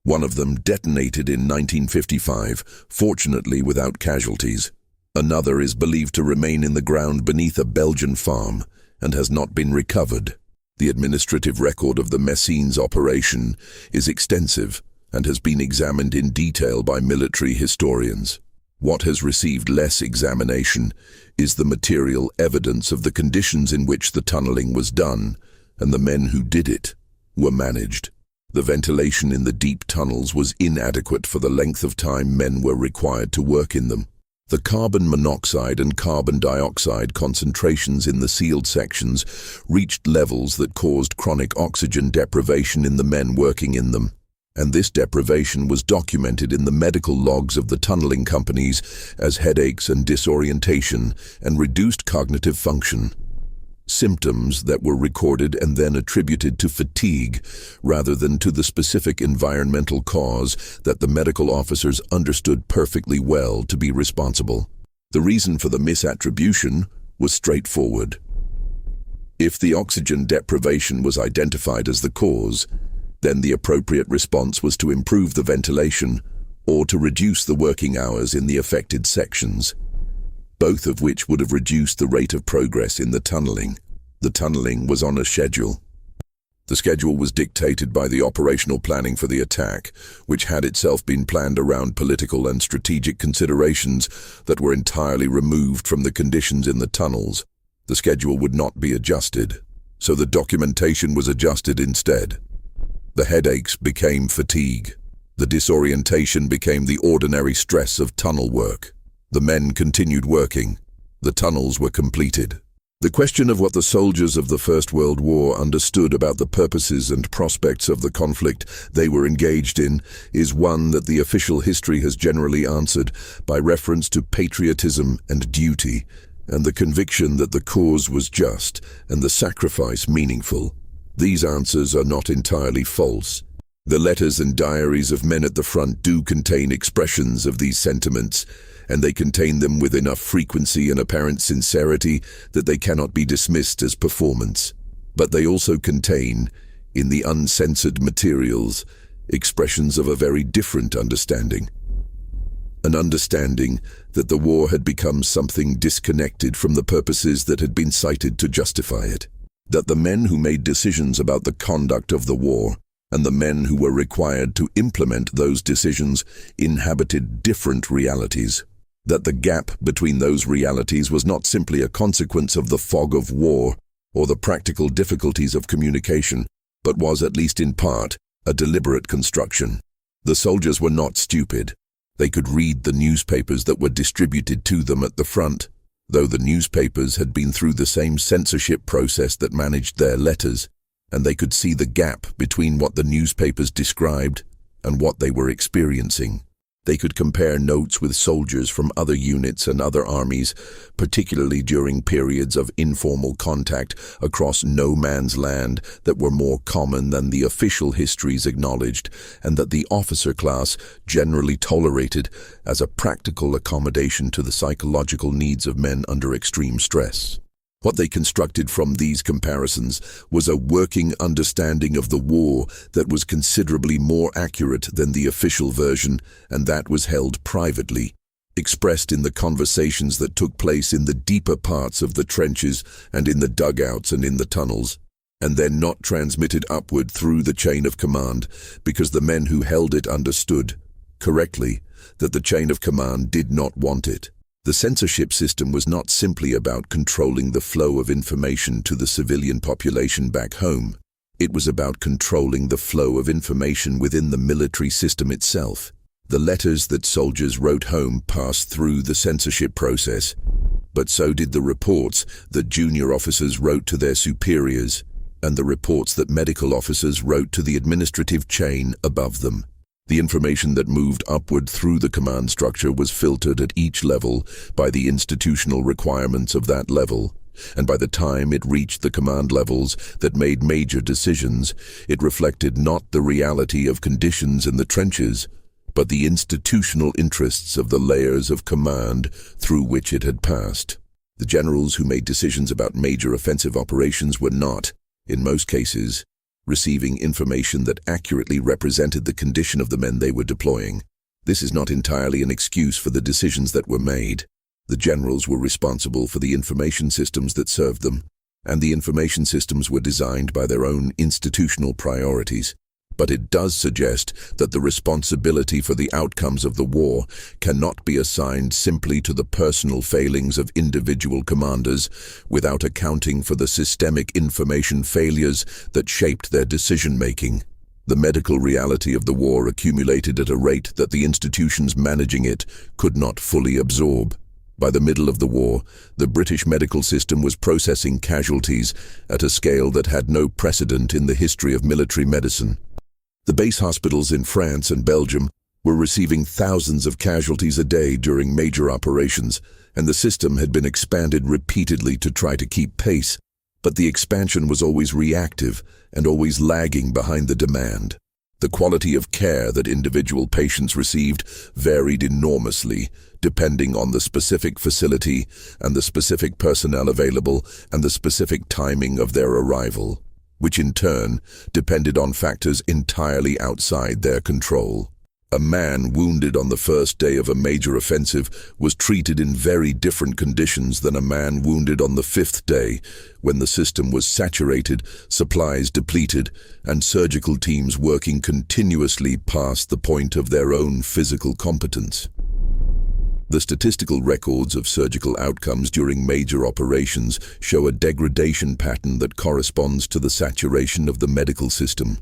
One of them detonated in 1955, fortunately without casualties. Another is believed to remain in the ground beneath a Belgian farm and has not been recovered. The administrative record of the Messines operation is extensive and has been examined in detail by military historians. What has received less examination is the material evidence of the conditions in which the tunneling was done and the men who did it were managed. The ventilation in the deep tunnels was inadequate for the length of time men were required to work in them. The carbon monoxide and carbon dioxide concentrations in the sealed sections reached levels that caused chronic oxygen deprivation in the men working in them, and this deprivation was documented in the medical logs of the tunneling companies as headaches and disorientation and reduced cognitive function. Symptoms that were recorded and then attributed to fatigue rather than to the specific environmental cause that the medical officers understood perfectly well to be responsible. The reason for the misattribution was straightforward. If the oxygen deprivation was identified as the cause, then the appropriate response was to improve the ventilation or to reduce the working hours in the affected sections, both of which would have reduced the rate of progress in the tunneling. The tunneling was on a schedule. The schedule was dictated by the operational planning for the attack, which had itself been planned around political and strategic considerations that were entirely removed from the conditions in the tunnels. The schedule would not be adjusted, so the documentation was adjusted instead. The headaches became fatigue. The disorientation became the ordinary stress of tunnel work. The men continued working. The tunnels were completed. The question of what the soldiers of the First World War understood about the purposes and prospects of the conflict they were engaged in is one that the official history has generally answered by reference to patriotism and duty, and the conviction that the cause was just and the sacrifice meaningful. These answers are not entirely false. The letters and diaries of men at the front do contain expressions of these sentiments, and they contain them with enough frequency and apparent sincerity that they cannot be dismissed as performance. But they also contain, in the uncensored materials, expressions of a very different understanding. An understanding that the war had become something disconnected from the purposes that had been cited to justify it. That the men who made decisions about the conduct of the war and the men who were required to implement those decisions inhabited different realities. That the gap between those realities was not simply a consequence of the fog of war or the practical difficulties of communication, but was, at least in part, a deliberate construction. The soldiers were not stupid. They could read the newspapers that were distributed to them at the front, though the newspapers had been through the same censorship process that managed their letters, and they could see the gap between what the newspapers described and what they were experiencing. They could compare notes with soldiers from other units and other armies, particularly during periods of informal contact across no man's land that were more common than the official histories acknowledged, and that the officer class generally tolerated as a practical accommodation to the psychological needs of men under extreme stress. What they constructed from these comparisons was a working understanding of the war that was considerably more accurate than the official version, and that was held privately, expressed in the conversations that took place in the deeper parts of the trenches and in the dugouts and in the tunnels, and then not transmitted upward through the chain of command, because the men who held it understood, correctly, that the chain of command did not want it. The censorship system was not simply about controlling the flow of information to the civilian population back home. It was about controlling the flow of information within the military system itself. The letters that soldiers wrote home passed through the censorship process, but so did the reports that junior officers wrote to their superiors, and the reports that medical officers wrote to the administrative chain above them. The information that moved upward through the command structure was filtered at each level by the institutional requirements of that level, and by the time it reached the command levels that made major decisions, it reflected not the reality of conditions in the trenches, but the institutional interests of the layers of command through which it had passed. The generals who made decisions about major offensive operations were not, in most cases, receiving information that accurately represented the condition of the men they were deploying. This is not entirely an excuse for the decisions that were made. The generals were responsible for the information systems that served them, and the information systems were designed by their own institutional priorities. But it does suggest that the responsibility for the outcomes of the war cannot be assigned simply to the personal failings of individual commanders without accounting for the systemic information failures that shaped their decision-making. The medical reality of the war accumulated at a rate that the institutions managing it could not fully absorb. By the middle of the war, the British medical system was processing casualties at a scale that had no precedent in the history of military medicine. The base hospitals in France and Belgium were receiving thousands of casualties a day during major operations, and the system had been expanded repeatedly to try to keep pace, but the expansion was always reactive and always lagging behind the demand. The quality of care that individual patients received varied enormously, depending on the specific facility and the specific personnel available and the specific timing of their arrival, which in turn depended on factors entirely outside their control. A man wounded on the first day of a major offensive was treated in very different conditions than a man wounded on the fifth day, when the system was saturated, supplies depleted, and surgical teams working continuously past the point of their own physical competence. The statistical records of surgical outcomes during major operations show a degradation pattern that corresponds to the saturation of the medical system.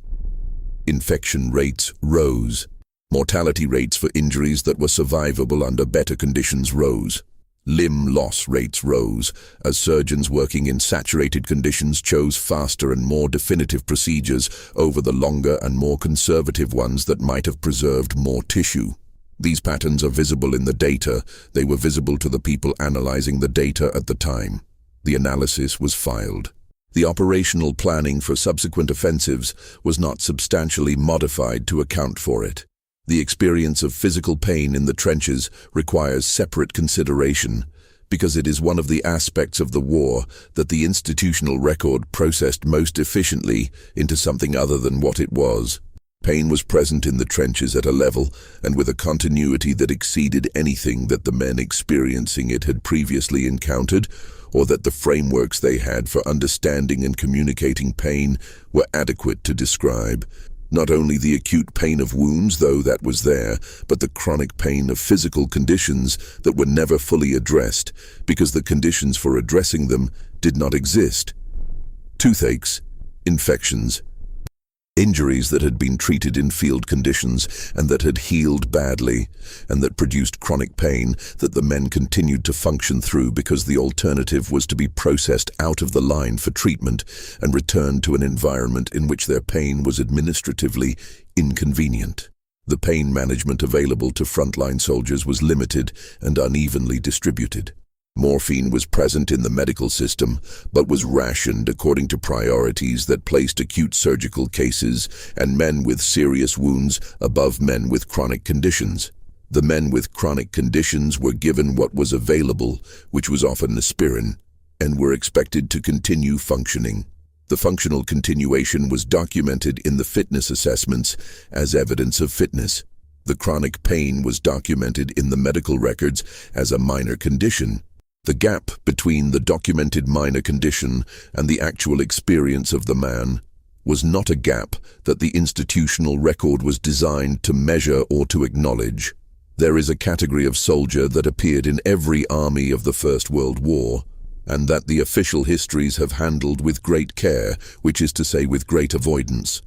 Infection rates rose. Mortality rates for injuries that were survivable under better conditions rose. Limb loss rates rose, as surgeons working in saturated conditions chose faster and more definitive procedures over the longer and more conservative ones that might have preserved more tissue. These patterns are visible in the data. They were visible to the people analyzing the data at the time. The analysis was filed. The operational planning for subsequent offensives was not substantially modified to account for it. The experience of physical pain in the trenches requires separate consideration, because it is one of the aspects of the war that the institutional record processed most efficiently into something other than what it was. Pain was present in the trenches at a level and with a continuity that exceeded anything that the men experiencing it had previously encountered, or that the frameworks they had for understanding and communicating pain were adequate to describe. Not only the acute pain of wounds, though that was there, but the chronic pain of physical conditions that were never fully addressed because the conditions for addressing them did not exist. Toothaches, infections, injuries that had been treated in field conditions and that had healed badly and that produced chronic pain that the men continued to function through because the alternative was to be processed out of the line for treatment and returned to an environment in which their pain was administratively inconvenient. The pain management available to frontline soldiers was limited and unevenly distributed. Morphine was present in the medical system, but was rationed according to priorities that placed acute surgical cases and men with serious wounds above men with chronic conditions. The men with chronic conditions were given what was available, which was often aspirin, and were expected to continue functioning. The functional continuation was documented in the fitness assessments as evidence of fitness. The chronic pain was documented in the medical records as a minor condition. The gap between the documented minor condition and the actual experience of the man was not a gap that the institutional record was designed to measure or to acknowledge. There is a category of soldier that appeared in every army of the First World War, and that the official histories have handled with great care, which is to say with great avoidance.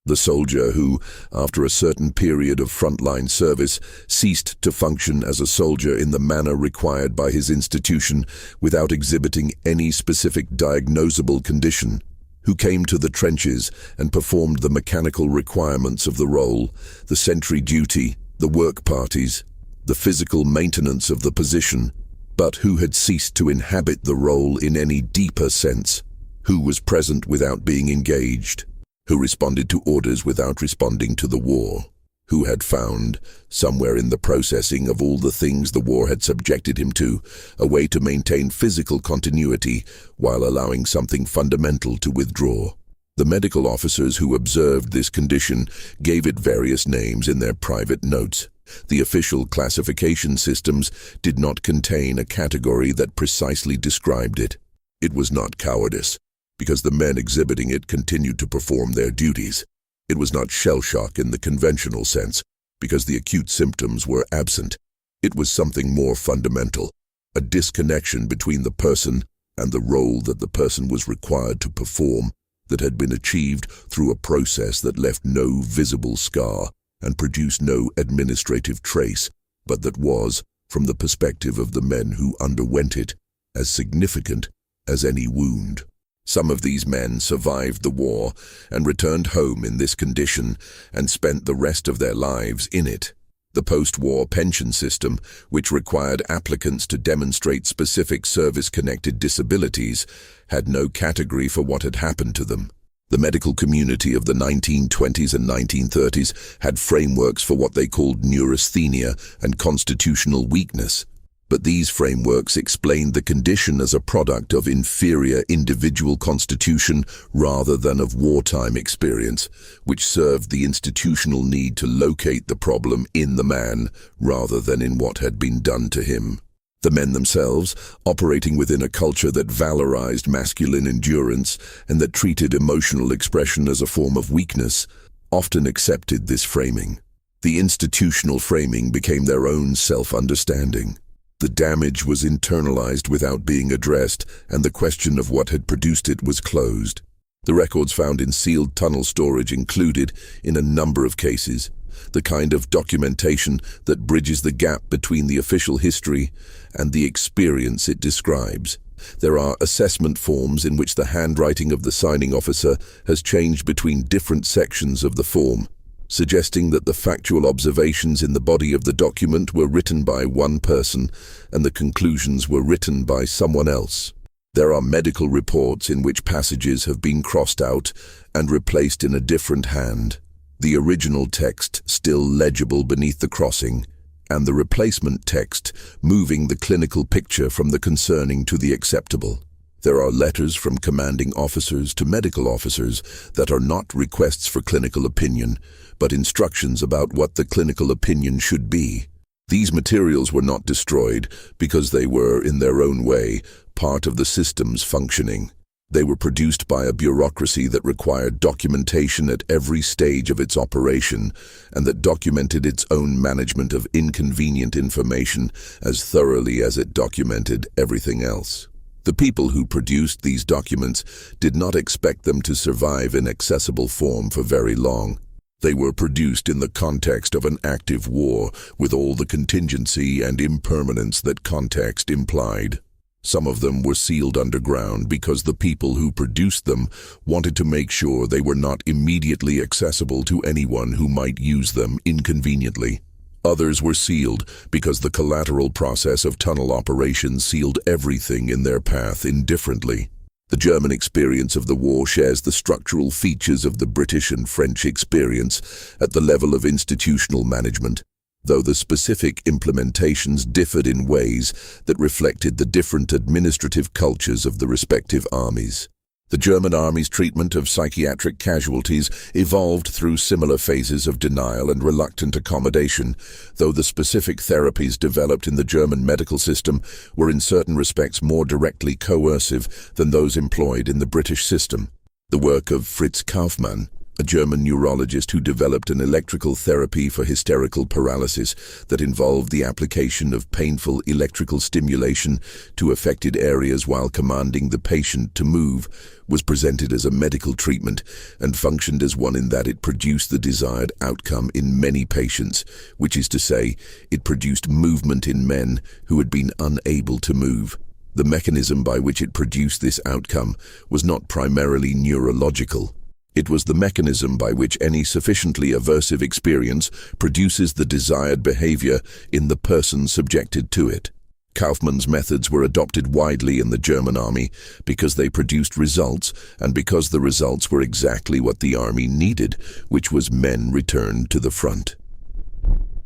The soldier who, after a certain period of frontline service, ceased to function as a soldier in the manner required by his institution without exhibiting any specific diagnosable condition, who came to the trenches and performed the mechanical requirements of the role, the sentry duty, the work parties, the physical maintenance of the position, but who had ceased to inhabit the role in any deeper sense, who was present without being engaged, who responded to orders without responding to the war, who had found, somewhere in the processing of all the things the war had subjected him to, a way to maintain physical continuity while allowing something fundamental to withdraw. The medical officers who observed this condition gave it various names in their private notes. The official classification systems did not contain a category that precisely described it. It was not cowardice, because the men exhibiting it continued to perform their duties. It was not shell shock in the conventional sense, because the acute symptoms were absent. It was something more fundamental, a disconnection between the person and the role that the person was required to perform, that had been achieved through a process that left no visible scar and produced no administrative trace, but that was, from the perspective of the men who underwent it, as significant as any wound. Some of these men survived the war and returned home in this condition and spent the rest of their lives in it. The post-war pension system, which required applicants to demonstrate specific service-connected disabilities, had no category for what had happened to them. The medical community of the 1920s and 1930s had frameworks for what they called neurasthenia and constitutional weakness. But these frameworks explained the condition as a product of inferior individual constitution rather than of wartime experience, which served the institutional need to locate the problem in the man rather than in what had been done to him. The men themselves, operating within a culture that valorized masculine endurance and that treated emotional expression as a form of weakness, often accepted this framing. The institutional framing became their own self-understanding. The damage was internalized without being addressed, and the question of what had produced it was closed. The records found in sealed tunnel storage included, in a number of cases, the kind of documentation that bridges the gap between the official history and the experience it describes. There are assessment forms in which the handwriting of the signing officer has changed between different sections of the form, suggesting that the factual observations in the body of the document were written by one person and the conclusions were written by someone else. There are medical reports in which passages have been crossed out and replaced in a different hand, the original text still legible beneath the crossing, and the replacement text moving the clinical picture from the concerning to the acceptable. There are letters from commanding officers to medical officers that are not requests for clinical opinion, but instructions about what the clinical opinion should be. These materials were not destroyed because they were, in their own way, part of the system's functioning. They were produced by a bureaucracy that required documentation at every stage of its operation and that documented its own management of inconvenient information as thoroughly as it documented everything else. The people who produced these documents did not expect them to survive in accessible form for very long. They were produced in the context of an active war, with all the contingency and impermanence that context implied. Some of them were sealed underground because the people who produced them wanted to make sure they were not immediately accessible to anyone who might use them inconveniently. Others were sealed because the collateral process of tunnel operations sealed everything in their path indifferently. The German experience of the war shares the structural features of the British and French experience at the level of institutional management, though the specific implementations differed in ways that reflected the different administrative cultures of the respective armies. The German army's treatment of psychiatric casualties evolved through similar phases of denial and reluctant accommodation, though the specific therapies developed in the German medical system were in certain respects more directly coercive than those employed in the British system. The work of Fritz Kaufmann, a German neurologist who developed an electrical therapy for hysterical paralysis that involved the application of painful electrical stimulation to affected areas while commanding the patient to move, was presented as a medical treatment and functioned as one in that it produced the desired outcome in many patients, which is to say, it produced movement in men who had been unable to move. The mechanism by which it produced this outcome was not primarily neurological. It was the mechanism by which any sufficiently aversive experience produces the desired behavior in the person subjected to it. Kaufmann's methods were adopted widely in the German army because they produced results and because the results were exactly what the army needed, which was men returned to the front.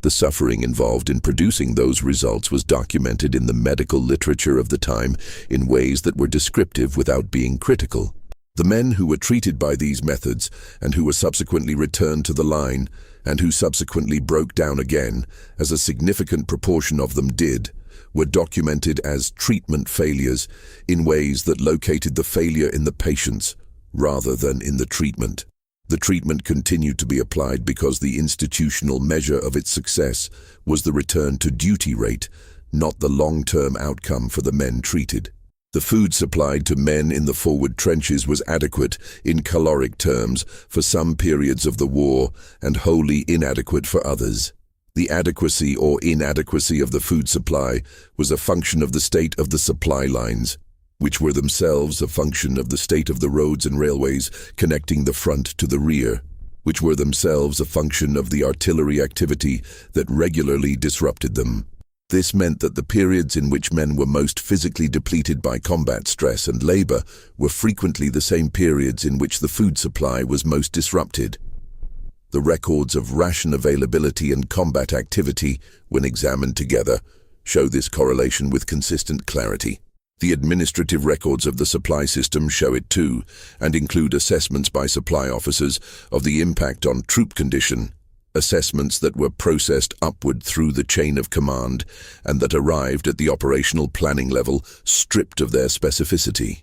The suffering involved in producing those results was documented in the medical literature of the time in ways that were descriptive without being critical. The men who were treated by these methods and who were subsequently returned to the line and who subsequently broke down again, as a significant proportion of them did, were documented as treatment failures in ways that located the failure in the patients rather than in the treatment. The treatment continued to be applied because the institutional measure of its success was the return to duty rate, not the long-term outcome for the men treated. The food supplied to men in the forward trenches was adequate in caloric terms for some periods of the war and wholly inadequate for others. The adequacy or inadequacy of the food supply was a function of the state of the supply lines, which were themselves a function of the state of the roads and railways connecting the front to the rear, which were themselves a function of the artillery activity that regularly disrupted them. This meant that the periods in which men were most physically depleted by combat stress and labor were frequently the same periods in which the food supply was most disrupted. The records of ration availability and combat activity, when examined together, show this correlation with consistent clarity. The administrative records of the supply system show it too, and include assessments by supply officers of the impact on troop condition, assessments that were processed upward through the chain of command and that arrived at the operational planning level stripped of their specificity.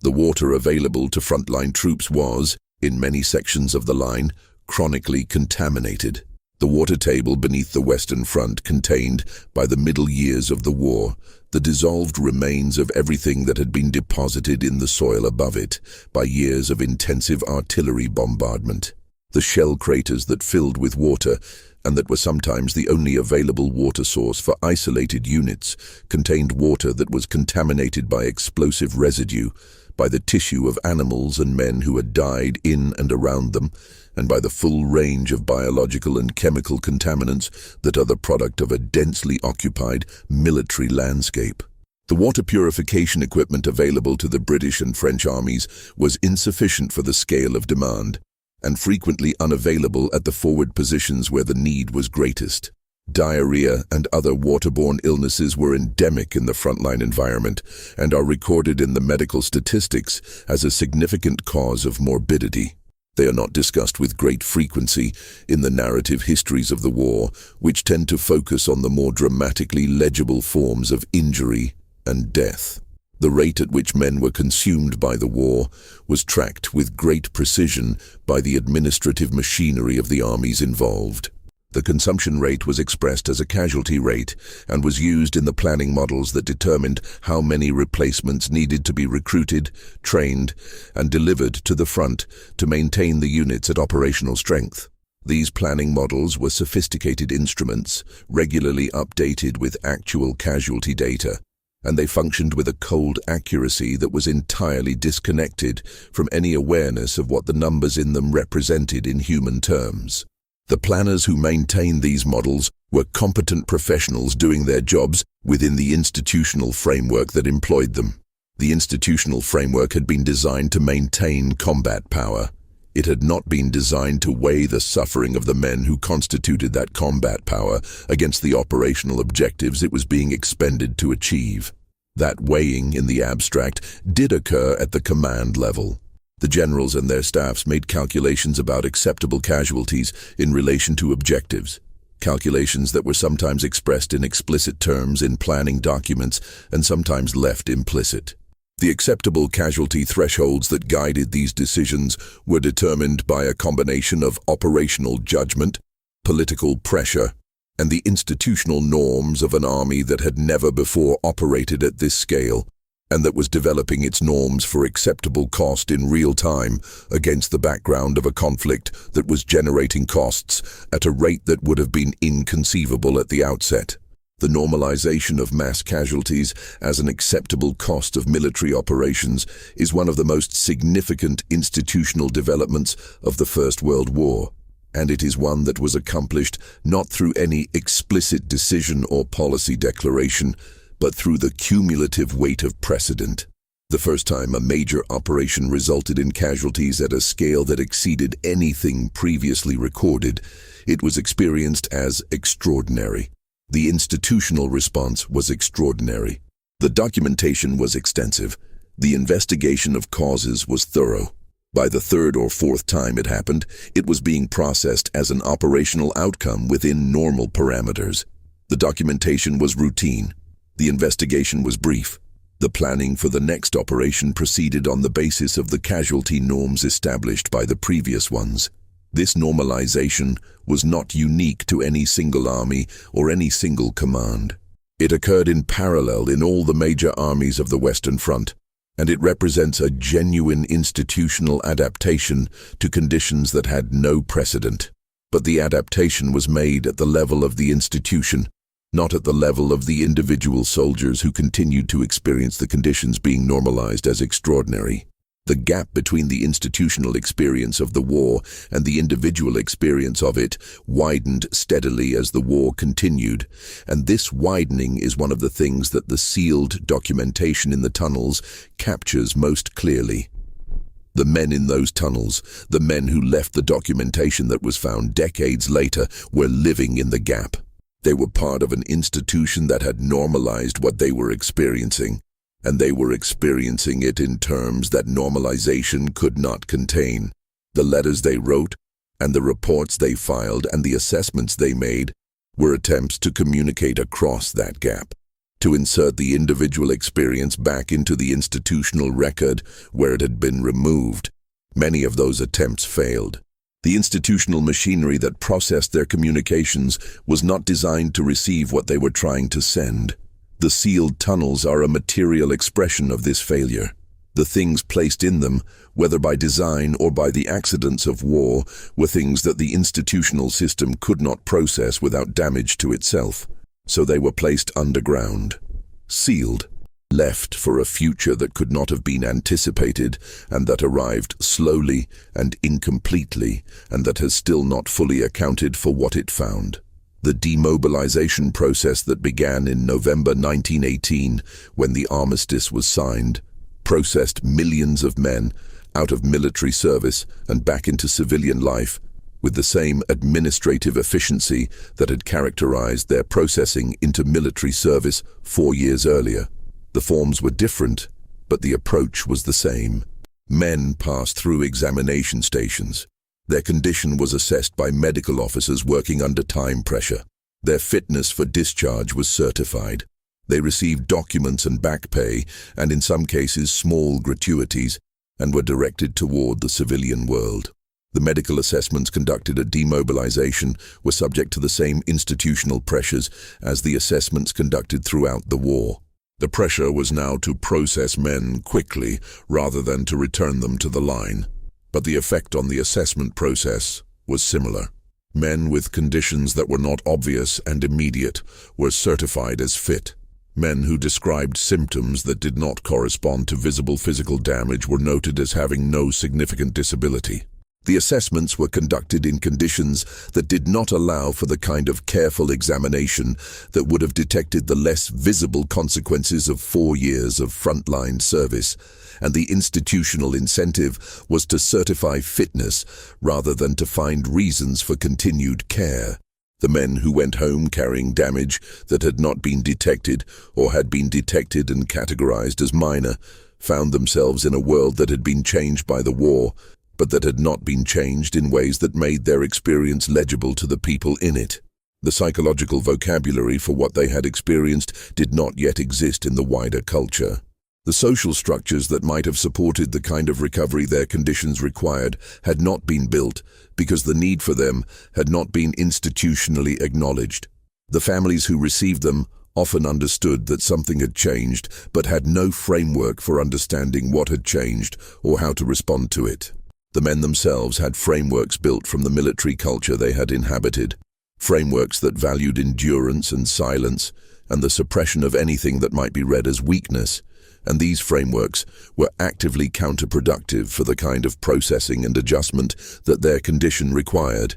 The water available to frontline troops was, in many sections of the line, chronically contaminated. The water table beneath the Western Front contained, by the middle years of the war, the dissolved remains of everything that had been deposited in the soil above it by years of intensive artillery bombardment. The shell craters that filled with water, and that were sometimes the only available water source for isolated units, contained water that was contaminated by explosive residue, by the tissue of animals and men who had died in and around them, and by the full range of biological and chemical contaminants that are the product of a densely occupied military landscape. The water purification equipment available to the British and French armies was insufficient for the scale of demand, and frequently unavailable at the forward positions where the need was greatest. Diarrhea and other waterborne illnesses were endemic in the frontline environment and are recorded in the medical statistics as a significant cause of morbidity. They are not discussed with great frequency in the narrative histories of the war, which tend to focus on the more dramatically legible forms of injury and death. The rate at which men were consumed by the war was tracked with great precision by the administrative machinery of the armies involved. The consumption rate was expressed as a casualty rate and was used in the planning models that determined how many replacements needed to be recruited, trained, and delivered to the front to maintain the units at operational strength. These planning models were sophisticated instruments, regularly updated with actual casualty data, and they functioned with a cold accuracy that was entirely disconnected from any awareness of what the numbers in them represented in human terms. The planners who maintained these models were competent professionals doing their jobs within the institutional framework that employed them. The institutional framework had been designed to maintain combat power. It had not been designed to weigh the suffering of the men who constituted that combat power against the operational objectives it was being expended to achieve. That weighing, in the abstract, did occur at the command level. The generals and their staffs made calculations about acceptable casualties in relation to objectives, calculations that were sometimes expressed in explicit terms in planning documents and sometimes left implicit. The acceptable casualty thresholds that guided these decisions were determined by a combination of operational judgment, political pressure, and the institutional norms of an army that had never before operated at this scale, and that was developing its norms for acceptable cost in real time against the background of a conflict that was generating costs at a rate that would have been inconceivable at the outset. The normalization of mass casualties as an acceptable cost of military operations is one of the most significant institutional developments of the First World War, and it is one that was accomplished not through any explicit decision or policy declaration, but through the cumulative weight of precedent. The first time a major operation resulted in casualties at a scale that exceeded anything previously recorded, it was experienced as extraordinary. The institutional response was extraordinary. The documentation was extensive. The investigation of causes was thorough. By the third or fourth time it happened, it was being processed as an operational outcome within normal parameters. The documentation was routine. The investigation was brief. The planning for the next operation proceeded on the basis of the casualty norms established by the previous ones. This normalization was not unique to any single army or any single command. It occurred in parallel in all the major armies of the Western Front, and it represents a genuine institutional adaptation to conditions that had no precedent. But the adaptation was made at the level of the institution, not at the level of the individual soldiers who continued to experience the conditions being normalized as extraordinary. The gap between the institutional experience of the war and the individual experience of it widened steadily as the war continued, and this widening is one of the things that the sealed documentation in the tunnels captures most clearly. The men in those tunnels, the men who left the documentation that was found decades later, were living in the gap. They were part of an institution that had normalized what they were experiencing, and they were experiencing it in terms that normalization could not contain. The letters they wrote, and the reports they filed, and the assessments they made were attempts to communicate across that gap, to insert the individual experience back into the institutional record where it had been removed. Many of those attempts failed. The institutional machinery that processed their communications was not designed to receive what they were trying to send. The sealed tunnels are a material expression of this failure. The things placed in them, whether by design or by the accidents of war, were things that the institutional system could not process without damage to itself. So they were placed underground, sealed, left for a future that could not have been anticipated and that arrived slowly and incompletely and that has still not fully accounted for what it found. The demobilization process that began in November 1918, when the armistice was signed, processed millions of men out of military service and back into civilian life with the same administrative efficiency that had characterized their processing into military service 4 years earlier. The forms were different, but the approach was the same. Men passed through examination stations. Their condition was assessed by medical officers working under time pressure. Their fitness for discharge was certified. They received documents and back pay, and in some cases small gratuities, and were directed toward the civilian world. The medical assessments conducted at demobilization were subject to the same institutional pressures as the assessments conducted throughout the war. The pressure was now to process men quickly rather than to return them to the line. But the effect on the assessment process was similar. Men with conditions that were not obvious and immediate were certified as fit. Men who described symptoms that did not correspond to visible physical damage were noted as having no significant disability. The assessments were conducted in conditions that did not allow for the kind of careful examination that would have detected the less visible consequences of 4 years of frontline service, and the institutional incentive was to certify fitness rather than to find reasons for continued care. The men who went home carrying damage that had not been detected or had been detected and categorized as minor found themselves in a world that had been changed by the war, but that had not been changed in ways that made their experience legible to the people in it. The psychological vocabulary for what they had experienced did not yet exist in the wider culture. The social structures that might have supported the kind of recovery their conditions required had not been built because the need for them had not been institutionally acknowledged. The families who received them often understood that something had changed, but had no framework for understanding what had changed or how to respond to it. The men themselves had frameworks built from the military culture they had inhabited, frameworks that valued endurance and silence and the suppression of anything that might be read as weakness, and these frameworks were actively counterproductive for the kind of processing and adjustment that their condition required.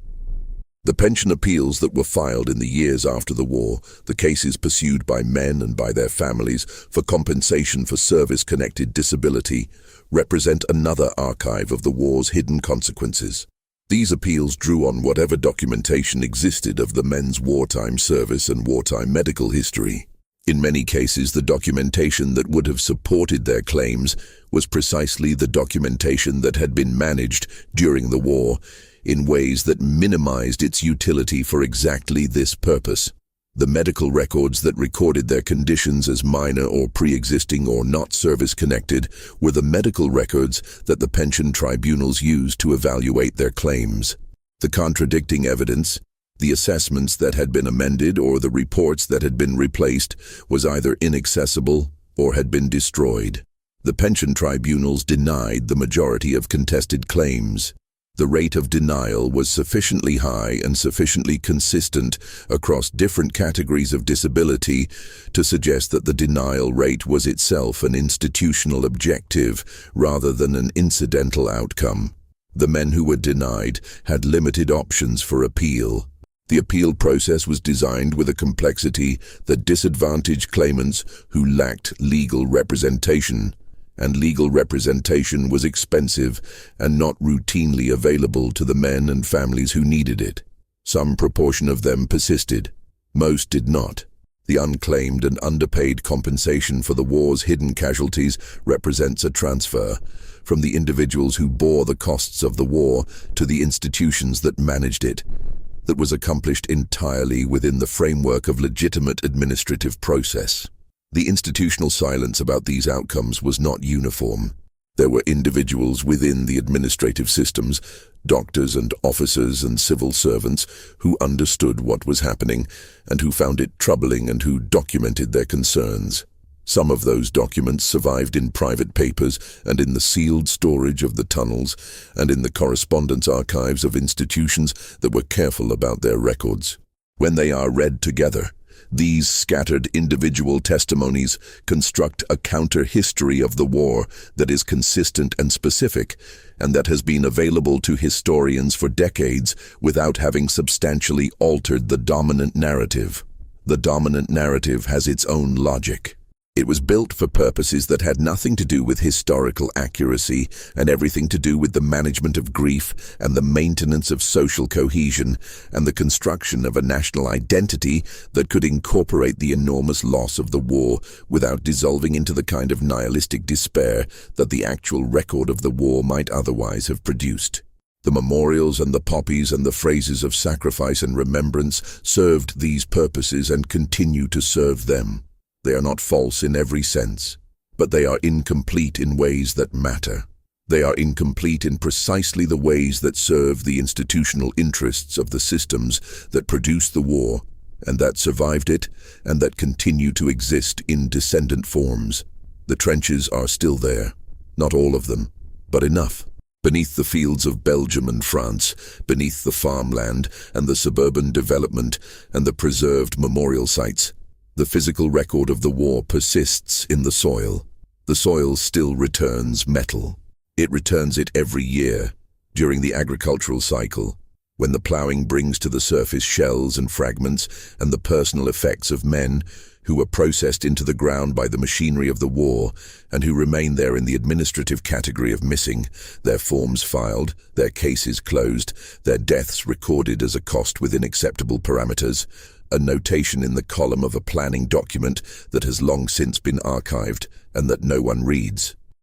The pension appeals that were filed in the years after the war, the cases pursued by men and by their families for compensation for service-connected disability, represent another archive of the war's hidden consequences. These appeals drew on whatever documentation existed of the men's wartime service and wartime medical history. In many cases, the documentation that would have supported their claims was precisely the documentation that had been managed during the war in ways that minimized its utility for exactly this purpose. The medical records that recorded their conditions as minor or pre-existing or not service-connected were the medical records that the pension tribunals used to evaluate their claims. The contradicting evidence, the assessments that had been amended or the reports that had been replaced, was either inaccessible or had been destroyed. The pension tribunals denied the majority of contested claims. The rate of denial was sufficiently high and sufficiently consistent across different categories of disability to suggest that the denial rate was itself an institutional objective rather than an incidental outcome. The men who were denied had limited options for appeal. The appeal process was designed with a complexity that disadvantaged claimants who lacked legal representation, and legal representation was expensive and not routinely available to the men and families who needed it. Some proportion of them persisted. Most did not. The unclaimed and underpaid compensation for the war's hidden casualties represents a transfer from the individuals who bore the costs of the war to the institutions that managed it, that was accomplished entirely within the framework of legitimate administrative process. The institutional silence about these outcomes was not uniform. There were individuals within the administrative systems, doctors and officers and civil servants, who understood what was happening and who found it troubling and who documented their concerns. Some of those documents survived in private papers and in the sealed storage of the tunnels and in the correspondence archives of institutions that were careful about their records. When they are read together, these scattered individual testimonies construct a counter-history of the war that is consistent and specific, and that has been available to historians for decades without having substantially altered the dominant narrative. The dominant narrative has its own logic. It was built for purposes that had nothing to do with historical accuracy and everything to do with the management of grief and the maintenance of social cohesion and the construction of a national identity that could incorporate the enormous loss of the war without dissolving into the kind of nihilistic despair that the actual record of the war might otherwise have produced. The memorials and the poppies and the phrases of sacrifice and remembrance served these purposes and continue to serve them. They are not false in every sense, but they are incomplete in ways that matter. They are incomplete in precisely the ways that serve the institutional interests of the systems that produced the war, and that survived it, and that continue to exist in descendant forms. The trenches are still there. Not all of them, but enough. Beneath the fields of Belgium and France, beneath the farmland and the suburban development and the preserved memorial sites, the physical record of the war persists in the soil. The soil still returns metal. It returns it every year, during the agricultural cycle, when the ploughing brings to the surface shells and fragments and the personal effects of men who were processed into the ground by the machinery of the war and who remain there in the administrative category of missing, their forms filed, their cases closed, their deaths recorded as a cost within acceptable parameters, a notation in the column of a planning document that has long since been archived and that no one reads.